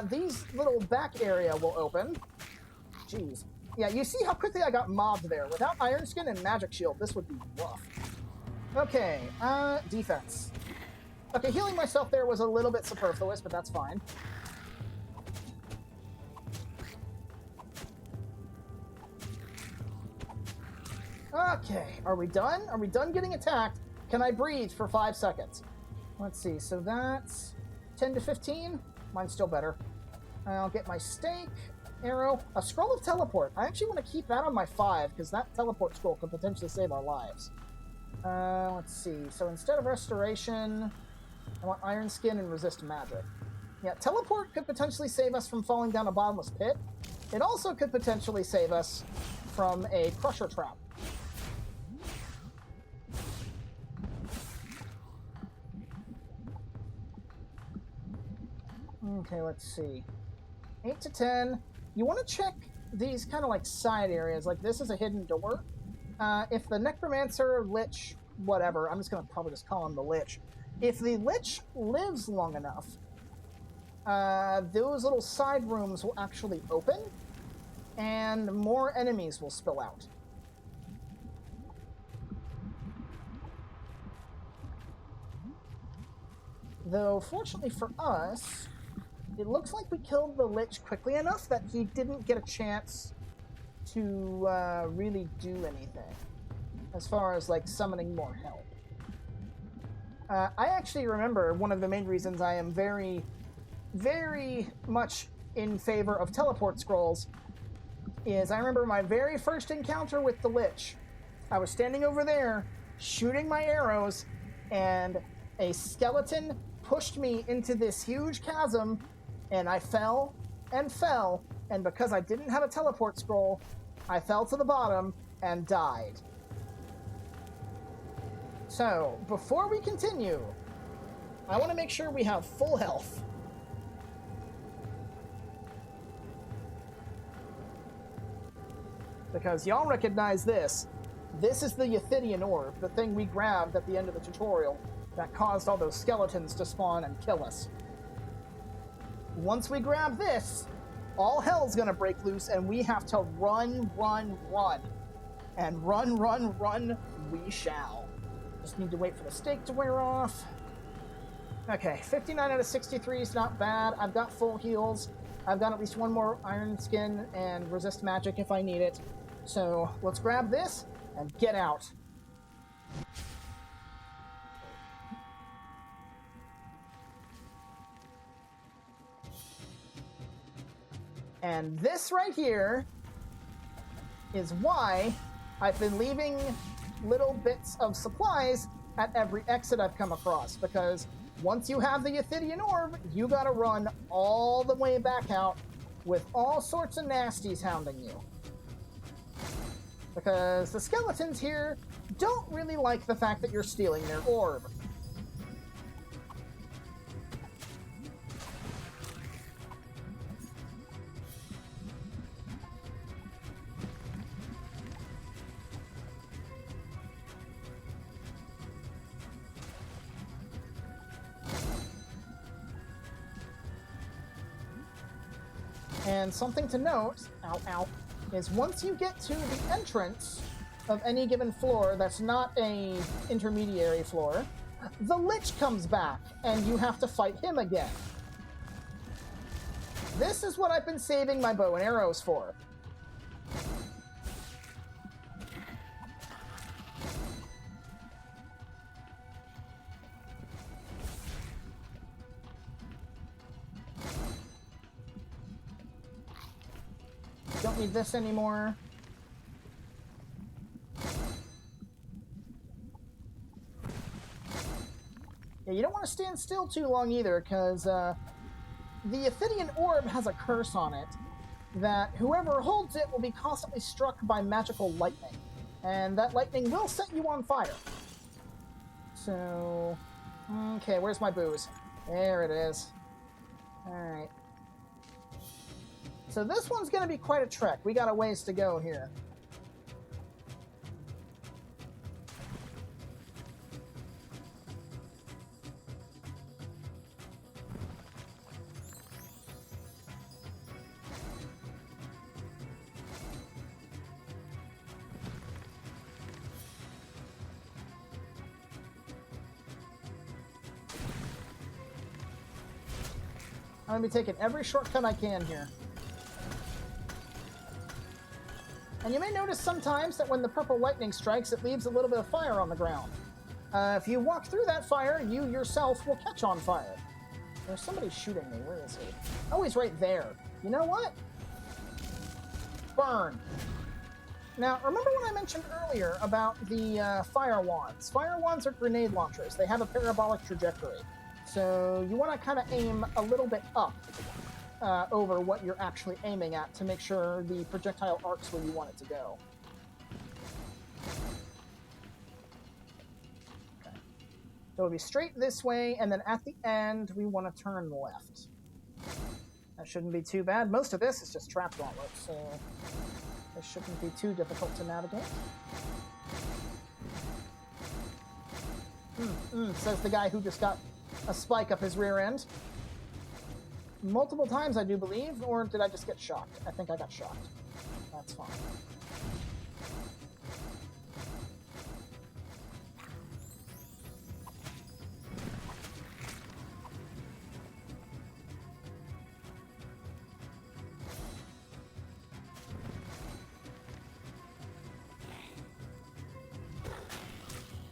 these little back area will open. Jeez. Yeah, you see how quickly I got mobbed there. Without Iron Skin and Magic Shield, this would be rough. Okay, defense. Okay, healing myself there was a little bit superfluous, but that's fine. Okay, are we done? Are we done getting attacked? Can I breathe for 5 seconds? Let's see, so that's 10 to 15. Mine's still better. I'll get my steak. arrow. A scroll of teleport. I actually want to keep that on my 5, because that teleport scroll could potentially save our lives. Let's see. So instead of restoration, I want iron skin and resist magic. Yeah, teleport could potentially save us from falling down a bottomless pit. It also could potentially save us from a crusher trap. Okay, let's see. 8 to 10. You want to check these kind of like side areas. Like this is a hidden door. If the necromancer, lich, whatever, I'm just going to probably just call him the lich. If the lich lives long enough, those little side rooms will actually open and more enemies will spill out. Though, fortunately for us, it looks like we killed the lich quickly enough that he didn't get a chance to really do anything as far as like summoning more help. I actually remember one of the main reasons I am very, very much in favor of teleport scrolls is I remember my very first encounter with the lich. I was standing over there shooting my arrows and a skeleton pushed me into this huge chasm and I fell, and because I didn't have a teleport scroll, I fell to the bottom and died. So, before we continue, I want to make sure we have full health. Because y'all recognize this. This is the Ythidian Orb, the thing we grabbed at the end of the tutorial that caused all those skeletons to spawn and kill us. Once we grab this, all hell's gonna break loose and we have to run, run, run. And run, run, run, we shall. Just need to wait for the stake to wear off. Okay, 59 out of 63 is not bad. I've got full heals. I've got at least one more iron skin and resist magic if I need it. So let's grab this and get out. And this right here is why I've been leaving little bits of supplies at every exit I've come across, because once you have the Ythidian Orb, you gotta run all the way back out with all sorts of nasties hounding you. Because the skeletons here don't really like the fact that you're stealing their orb. And something to note, is once you get to the entrance of any given floor that's not a intermediary floor, the lich comes back, and you have to fight him again. This is what I've been saving my bow and arrows for. Don't need this anymore. Yeah, you don't want to stand still too long either, because the Ythidian Orb has a curse on it that whoever holds it will be constantly struck by magical lightning. And that lightning will set you on fire. So, okay, where's my booze? There it is. Alright. So this one's going to be quite a trek. We got a ways to go here. I'm going to be taking every shortcut I can here. And you may notice sometimes that when the purple lightning strikes, it leaves a little bit of fire on the ground. If you walk through that fire, you yourself will catch on fire. There's somebody shooting me. Where is he? Oh, he's right there. You know what? Burn. Now, remember what I mentioned earlier about the fire wands? Fire wands are grenade launchers. They have a parabolic trajectory. So you want to kind of aim a little bit up over what you're actually aiming at to make sure the projectile arcs where you want it to go. Okay. So it'll be straight this way, and then at the end, we want to turn left. That shouldn't be too bad. Most of this is just trap gauntlet, so this shouldn't be too difficult to navigate. Says the guy who just got a spike up his rear end. Multiple times, I do believe, or did I just get shocked? I think I got shocked. That's fine.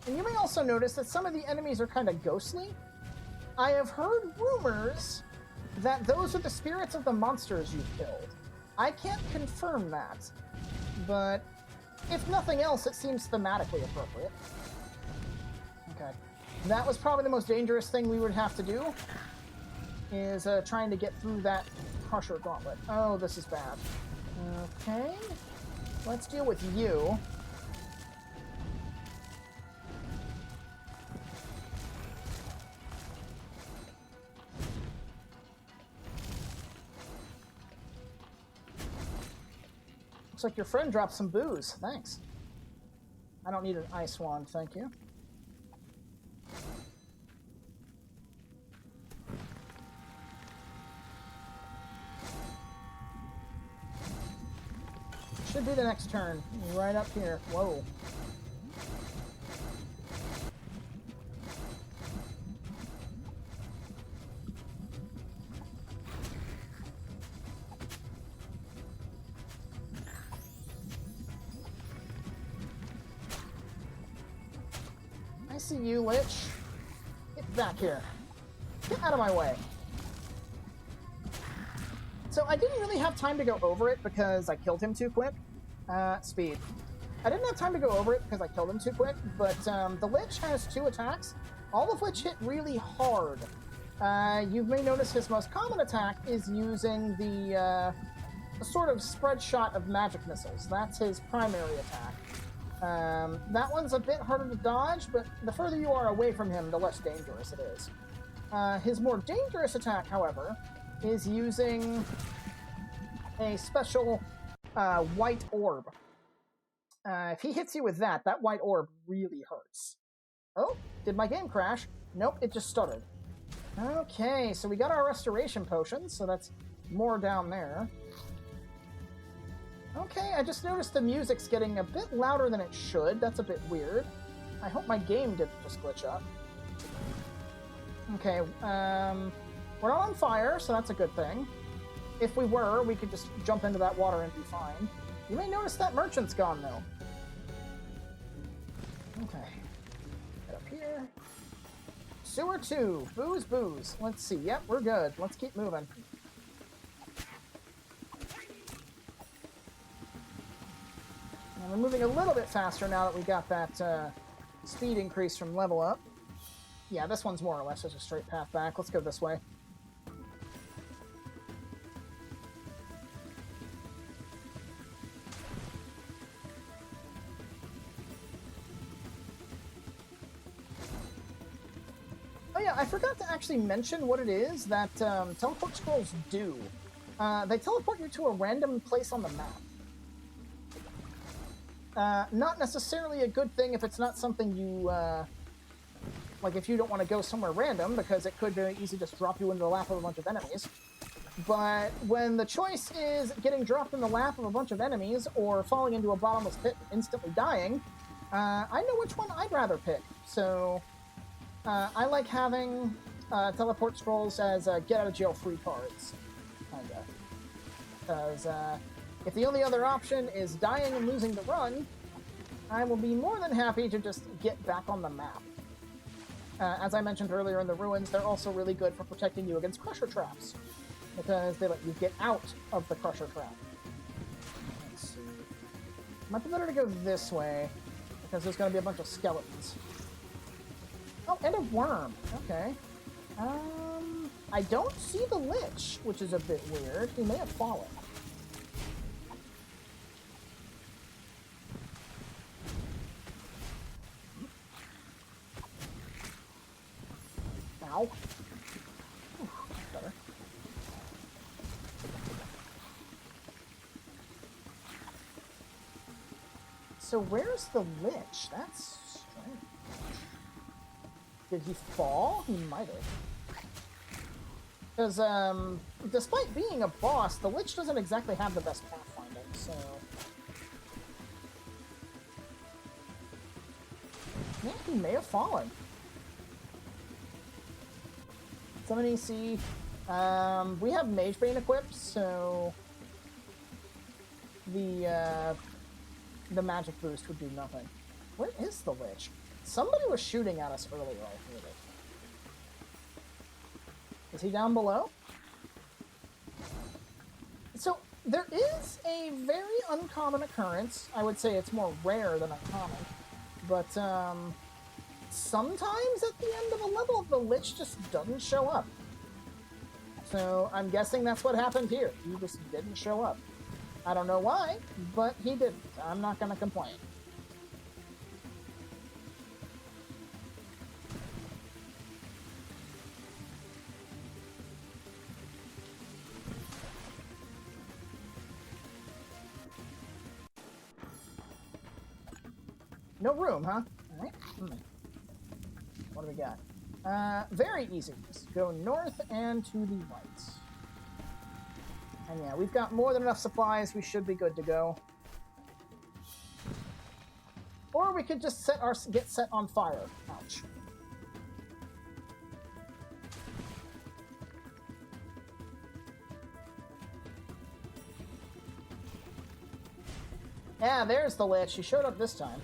And you may also notice that some of the enemies are kind of ghostly. I have heard rumors that those are the spirits of the monsters you've killed. I can't confirm that, but if nothing else, it seems thematically appropriate. Okay. That was probably the most dangerous thing we would have to do, is trying to get through that Crusher Gauntlet. Oh, this is bad. Okay. Let's deal with you. Looks like your friend dropped some booze. Thanks. I don't need an ice wand, thank you. Should be the next turn. Right up here. Whoa. I see you, Lich. Get back here. Get out of my way. So I didn't really have time to go over it because I killed him too quick. Speed. I didn't have time to go over it because I killed him too quick, but the Lich has 2 attacks, all of which hit really hard. You may notice his most common attack is using the sort of spread shot of magic missiles. That's his primary attack. That one's a bit harder to dodge, but the further you are away from him, the less dangerous it is. His more dangerous attack, however, is using a special white orb. If he hits you with that, that white orb really hurts. Oh, did my game crash? Nope, it just stuttered. Okay, so we got our restoration potions, so that's more down there. Okay, I just noticed the music's getting a bit louder than it should. That's a bit weird. I hope my game didn't just glitch up. Okay, we're not on fire, so that's a good thing. If we were, we could just jump into that water and be fine. You may notice that merchant's gone, though. Okay. Get up here. Sewer 2. Booze, booze. Let's see. Yep, we're good. Let's keep moving. And we're moving a little bit faster now that we got that speed increase from level up. Yeah, this one's more or less just a straight path back. Let's go this way. Oh yeah, I forgot to actually mention what it is that teleport scrolls do. They teleport you to a random place on the map. Not necessarily a good thing if it's not something you, like if you don't want to go somewhere random, because it could very easily just drop you into the lap of a bunch of enemies. But when the choice is getting dropped in the lap of a bunch of enemies or falling into a bottomless pit and instantly dying, I know which one I'd rather pick. So I like having teleport scrolls as get-out-of-jail-free cards, kinda. Because if the only other option is dying and losing the run, I will be more than happy to just get back on the map. As I mentioned earlier in the ruins, they're also really good for protecting you against crusher traps, because they let you get out of the crusher trap. Might be better to go this way, because there's going to be a bunch of skeletons. Oh, and a worm. Okay. I don't see the Lich, which is a bit weird. He may have fallen. Ow. Ooh, better. So where's the Lich? That's strange. Did he fall? He might have. Because, despite being a boss, the Lich doesn't exactly have the best pathfinding, so... Yeah, he may have fallen. Summon EC. We have Mage Bane equipped, so... The magic boost would do nothing. Where is the Lich? Somebody was shooting at us earlier, I heard it. Is he down below? So, there is a very uncommon occurrence. I would say it's more rare than uncommon. But, sometimes at the end of a level, the Lich just doesn't show up. So, I'm guessing that's what happened here. He just didn't show up. I don't know why, but he didn't. I'm not gonna complain. No room, huh? Alright. What do we got? Very easy. Just go north and to the right. And yeah, we've got more than enough supplies. We should be good to go. Or we could just get set on fire. Ouch. Yeah, there's the Lich. She showed up this time.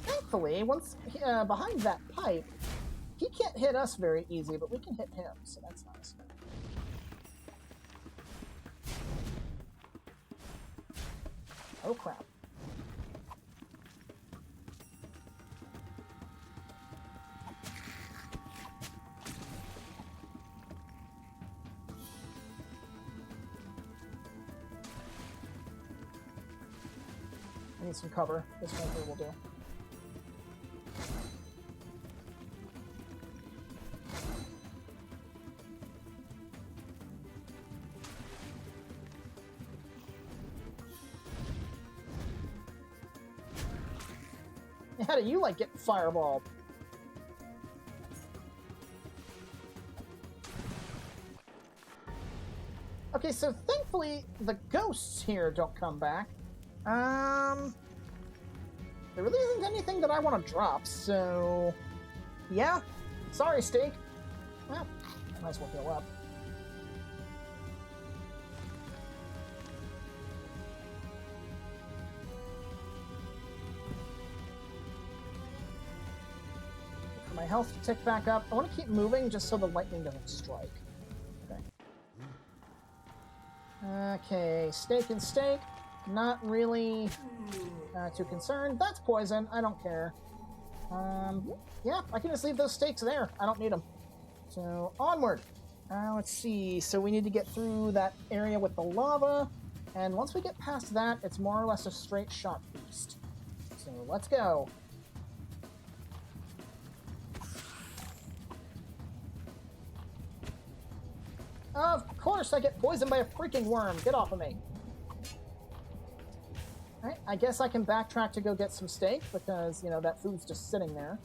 Thankfully, once behind that pipe, he can't hit us very easy, but we can hit him, so that's nice. Oh crap. I need some cover. This one here will do. How do you like getting fireballed? Okay, so thankfully the ghosts here don't come back. There really isn't anything that I want to drop, so... Yeah. Sorry, Steak. Well, I might as well heal up. For my health to tick back up, I want to keep moving just so the lightning doesn't strike. Okay. Okay, Steak and Steak. Not really too concerned. That's poison. I don't care. Yeah, I can just leave those steaks there. I don't need them. So, onward. Let's see. So we need to get through that area with the lava. And once we get past that, it's more or less a straight shot boost. So, let's go. Of course I get poisoned by a freaking worm. Get off of me. Alright, I guess I can backtrack to go get some steak, because, you know, that food's just sitting there.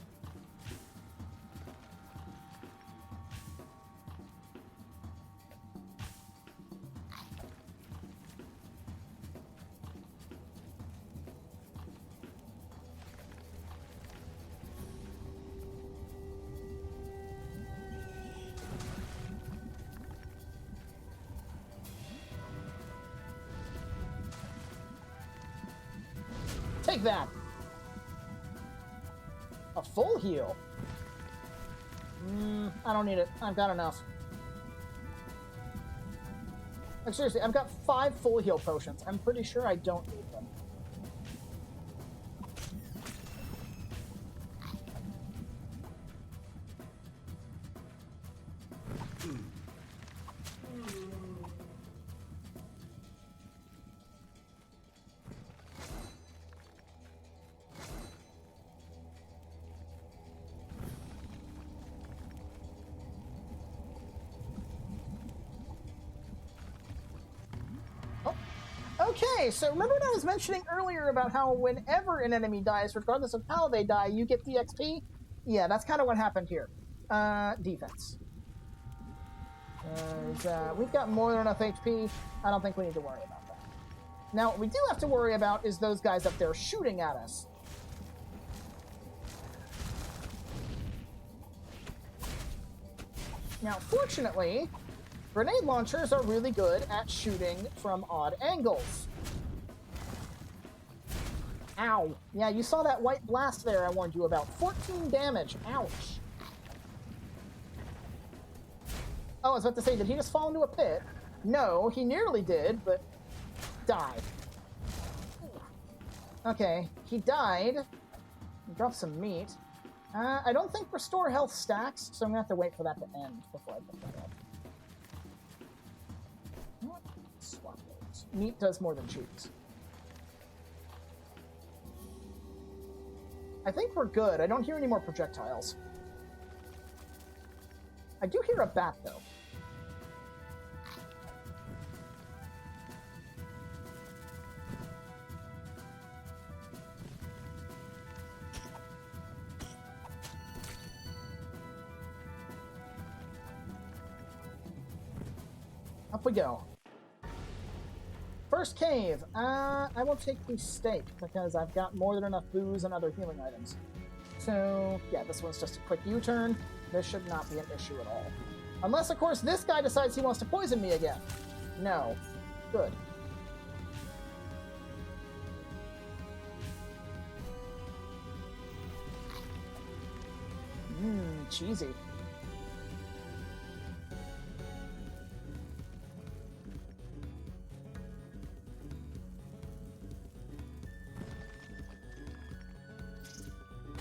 Take that! A full heal? I don't need it. I've got enough. Like, seriously, I've got 5 full heal potions. I'm pretty sure I don't need them. Okay, so remember what I was mentioning earlier about how whenever an enemy dies, regardless of how they die, you get the XP? Yeah, that's kind of what happened here. Defense. We've got more than enough HP. I don't think we need to worry about that. Now, what we do have to worry about is those guys up there shooting at us. Now, fortunately, grenade launchers are really good at shooting from odd angles. Ow. Yeah, you saw that white blast there I warned you about. 14 damage. Ouch. Oh, I was about to say, did he just fall into a pit? No, he nearly did, but died. Okay, he died. He dropped some meat. I don't think Restore Health stacks, so I'm going to have to wait for that to end before I pick that up. Swap those. Meat does more than cheese. I think we're good. I don't hear any more projectiles. I do hear a bat, though. Up we go. First cave. I will take the steak because I've got more than enough booze and other healing items. So, yeah, this one's just a quick U-turn. This should not be an issue at all. Unless, of course, this guy decides he wants to poison me again. No. Good. Cheesy.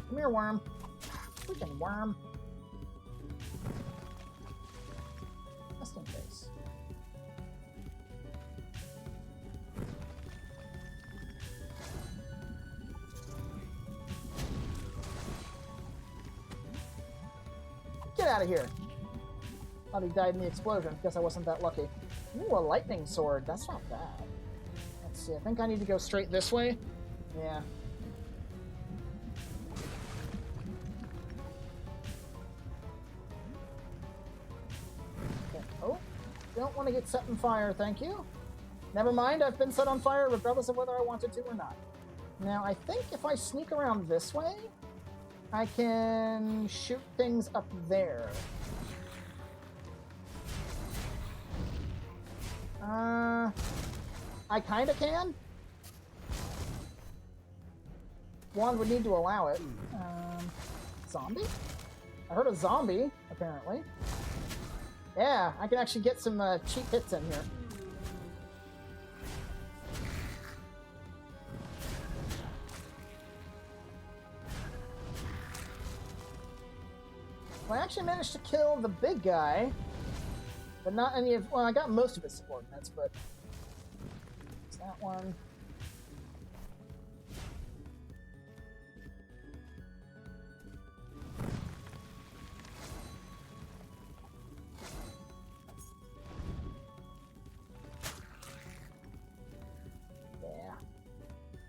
Come here, worm. Freaking worm. Just in case. Get out of here. Thought he died in the explosion. Guess I wasn't that lucky. Ooh, a lightning sword. That's not bad. Let's see. I think I need to go straight this way. Yeah. Don't want to get set on fire, thank you. Never mind, I've been set on fire regardless of whether I wanted to or not. Now, I think if I sneak around this way, I can shoot things up there. I kind of can. One would need to allow it. Zombie? I heard a zombie, apparently. Yeah, I can actually get some cheap hits in here. Well, I actually managed to kill the big guy, but not any of... Well, I got most of his subordinates, but... It's that one.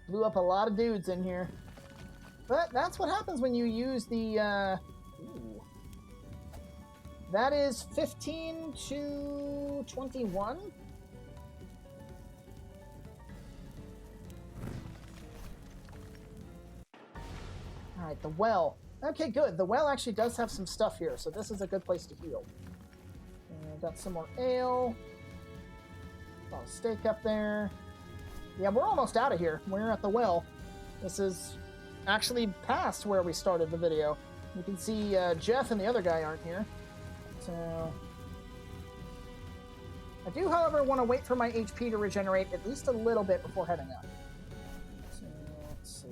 Blew up a lot of dudes in here. But that's what happens when you use the, Ooh. That is 15 to 21? Alright, the well. Okay, good. The well actually does have some stuff here, so this is a good place to heal. Got some more ale. Got a steak up there. Yeah, we're almost out of here. We're at the well. This is actually past where we started the video. You can see Jeff and the other guy aren't here. So... I do, however, want to wait for my HP to regenerate at least a little bit before heading up. So, let's see.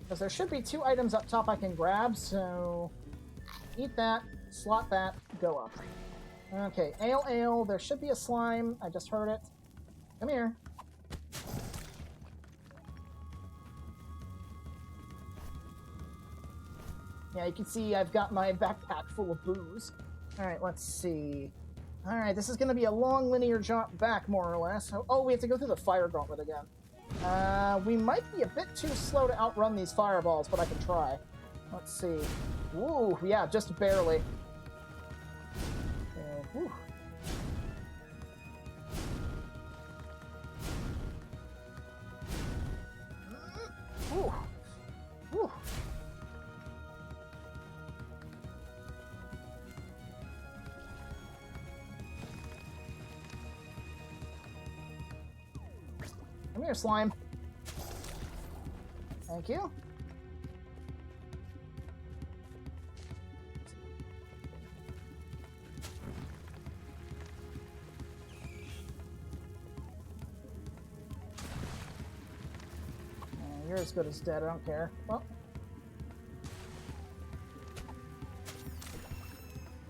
Because there should be 2 items up top I can grab, so... Eat that, slot that, go up. Okay, ale. There should be a slime. I just heard it. Come here. Yeah, you can see I've got my backpack full of booze. Alright, let's see. Alright, this is going to be a long linear jump back, more or less. Oh, we have to go through the fire gauntlet again. We might be a bit too slow to outrun these fireballs, but I can try. Let's see. Ooh, yeah, just barely. Whew. Ooh. Ooh. Come here, slime. Thank you. You're as good as dead, I don't care. Well.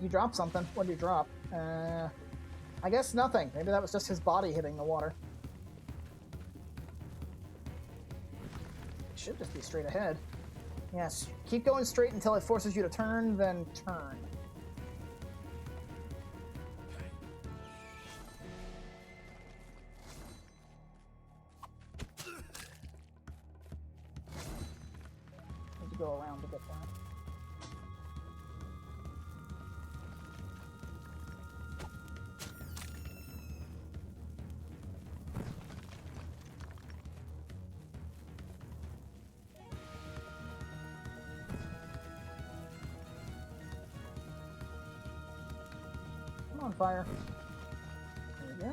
You dropped something. What did you drop? I guess nothing. Maybe that was just his body hitting the water. It should just be straight ahead. Yes, keep going straight until it forces you to turn, then turn. Need to go around to get that. On fire. There we go.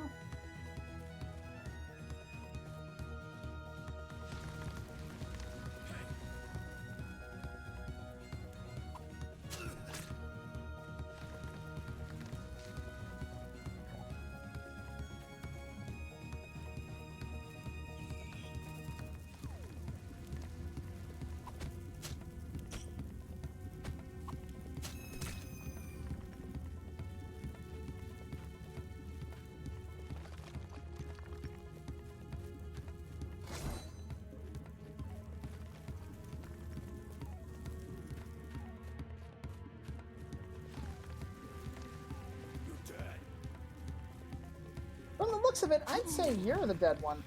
From the looks of it, I'd say you're the dead one,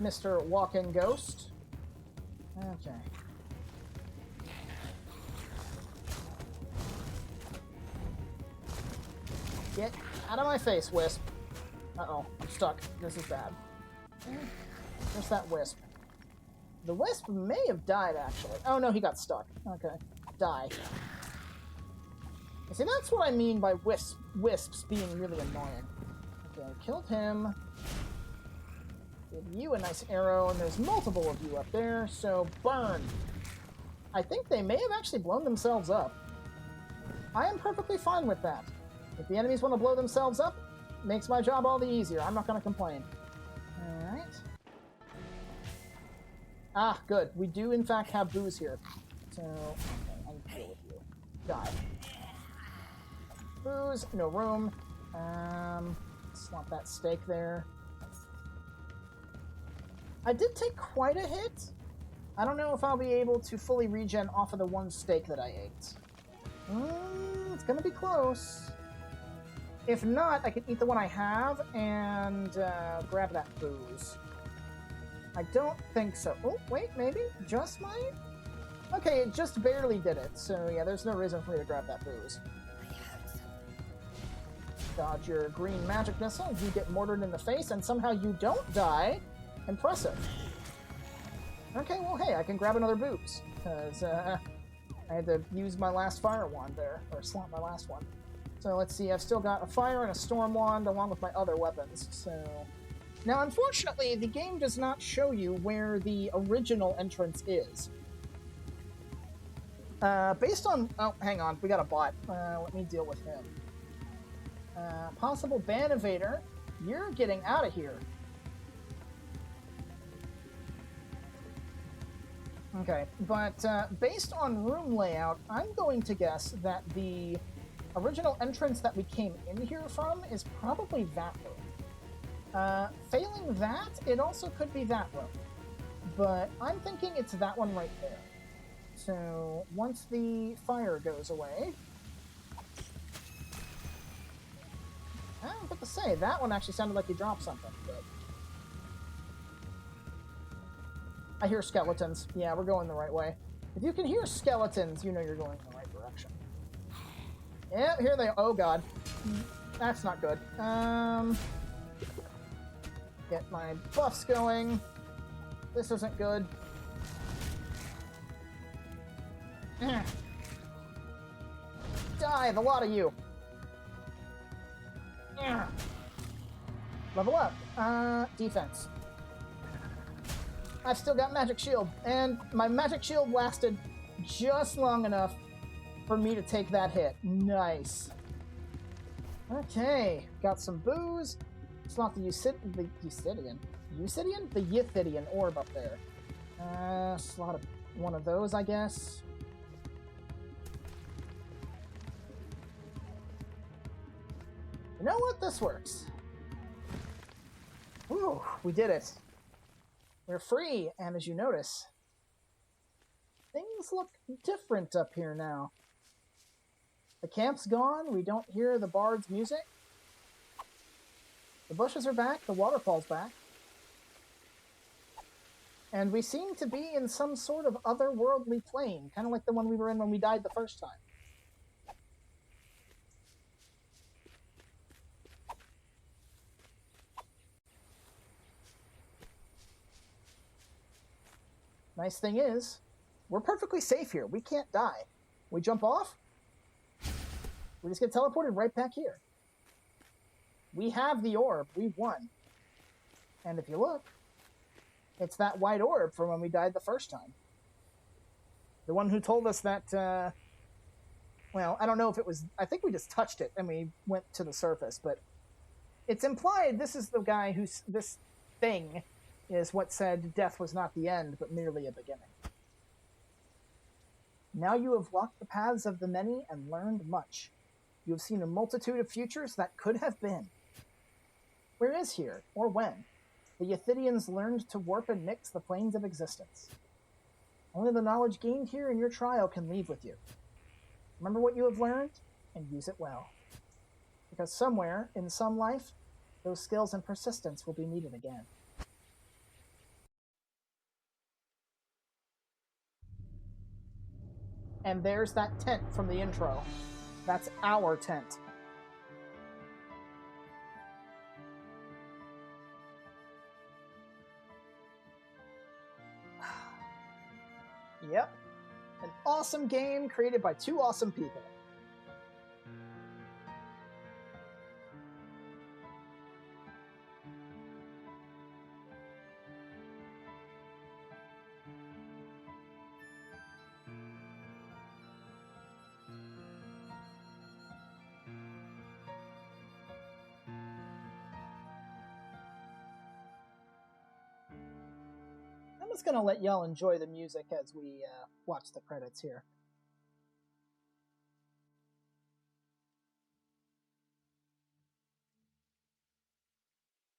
Mr. Walking Ghost. Okay. Get out of my face, Wisp. Uh-oh, I'm stuck. This is bad. Where's that Wisp? The Wisp may have died, actually. Oh, no, he got stuck. Okay. Die. See, that's what I mean by wisps being really annoying. Okay, killed him. Give you a nice arrow, and there's multiple of you up there, so burn. I think they may have actually blown themselves up. I am perfectly fine with that. If the enemies want to blow themselves up, it makes my job all the easier. I'm not going to complain. Alright. Ah, good. We do, in fact, have booze here. So, okay, I need to deal with you. Die. Booze, no room. Slot that steak there. I did take quite a hit. I don't know if I'll be able to fully regen off of the one steak that I ate. It's gonna be close. If not, I can eat the one I have and grab that booze. I don't think so. Oh, wait, maybe? Just might? Okay, it just barely did it. So yeah, there's no reason for me to grab that booze. Dodge your green magic missile, you get mortared in the face, and somehow you don't die. Impressive. Okay, well, hey, I can grab another booze, because I had to use my last fire wand there, or slot my last one. So let's see, I've still got a fire and a storm wand along with my other weapons, so... Now, unfortunately, the game does not show you where the original entrance is. Based on... Oh, hang on, we got a bot. Let me deal with him. Possible ban evader. You're getting out of here. Okay, but based on room layout, I'm going to guess that the original entrance that we came in here from is probably that room. Failing that, it also could be that room. But I'm thinking it's that one right there. So once the fire goes away... I don't know what to say. That one actually sounded like you dropped something. But... I hear skeletons. Yeah, we're going the right way. If you can hear skeletons, you know you're going in the right direction. Yeah, here they are. Oh, God. That's not good. Get my buffs going. This isn't good. Die, the lot of you. Level up. Defense. I've still got magic shield, and my magic shield lasted just long enough for me to take that hit. Nice. Okay, got some booze. It's not the Eucidian. Eucidian? The Yithidian orb up there. Slot one of those, I guess. You know what? This works. Whew, we did it. We're free, and as you notice, things look different up here now. The camp's gone, we don't hear the bard's music. The bushes are back, the waterfall's back. And we seem to be in some sort of otherworldly plane, kind of like the one we were in when we died the first time. Nice thing is, we're perfectly safe here. We can't die. We jump off, we just get teleported right back here. We have the orb. We won. And if you look, it's that white orb from when we died the first time. The one who told us that, well, I don't know if it was... I think we just touched it and we went to the surface, but it's implied this is the guy who's... This thing is what said death was not the end, but merely a beginning. Now you have walked the paths of the many and learned much. You have seen a multitude of futures that could have been. Where is here, or when, the Yithidians learned to warp and mix the planes of existence? Only the knowledge gained here in your trial can leave with you. Remember what you have learned, and use it well. Because somewhere, in some life, those skills and persistence will be needed again. And there's that tent from the intro. That's our tent. Yep. An awesome game created by two awesome people. I'm just going to let y'all enjoy the music as we watch the credits here.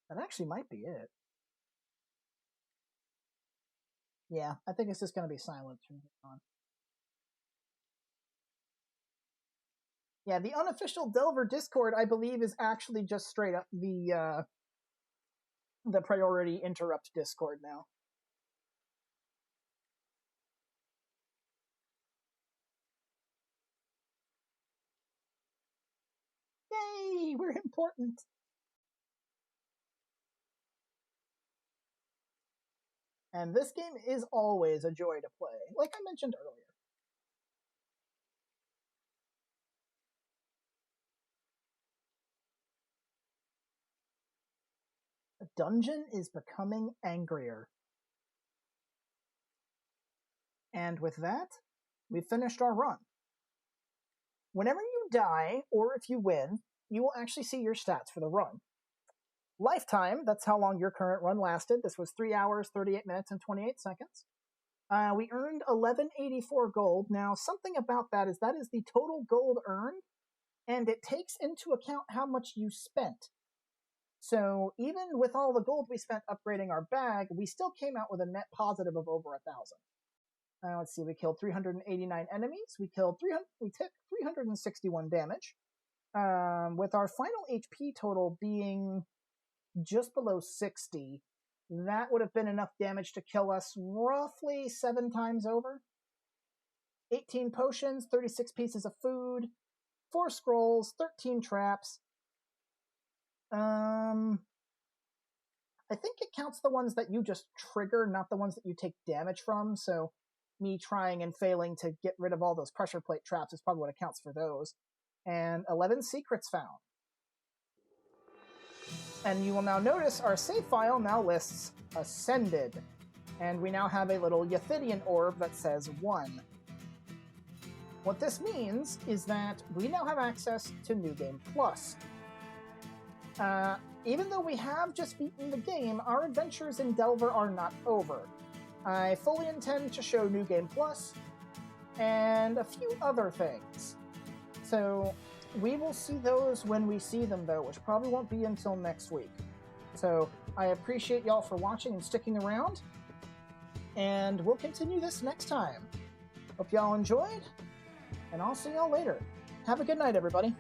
That actually might be it. Yeah, I think it's just going to be silent from here on. Yeah, the unofficial Delver Discord, I believe, is actually just straight up the priority interrupt Discord now. Yay, we're important. And this game is always a joy to play, like I mentioned earlier. The dungeon is becoming angrier. And with that, we've finished our run. Whenever you die, or if you win, you will actually see your stats for the run. Lifetime, that's how long your current run lasted. This was 3 hours, 38 minutes, and 28 seconds. We earned 1184 gold. Now, something about that is the total gold earned, and it takes into account how much you spent. So even with all the gold we spent upgrading our bag, we still came out with a net positive of over 1,000. Let's see, we killed 389 enemies. We took 361 damage, with our final HP total being just below 60. That would have been enough damage to kill us roughly 7 times over. 18 potions, 36 pieces of food, 4 scrolls, 13 traps. I think it counts the ones that you just trigger, not the ones that you take damage from, so me trying and failing to get rid of all those pressure plate traps is probably what accounts for those. And 11 secrets found. And you will now notice our save file now lists Ascended. And we now have a little Ythidian orb that says 1. What this means is that we now have access to New Game Plus. Even though we have just beaten the game, our adventures in Delver are not over. I fully intend to show New Game Plus and a few other things. So we will see those when we see them, though, which probably won't be until next week. So I appreciate y'all for watching and sticking around, and we'll continue this next time. Hope y'all enjoyed, and I'll see y'all later. Have a good night, everybody.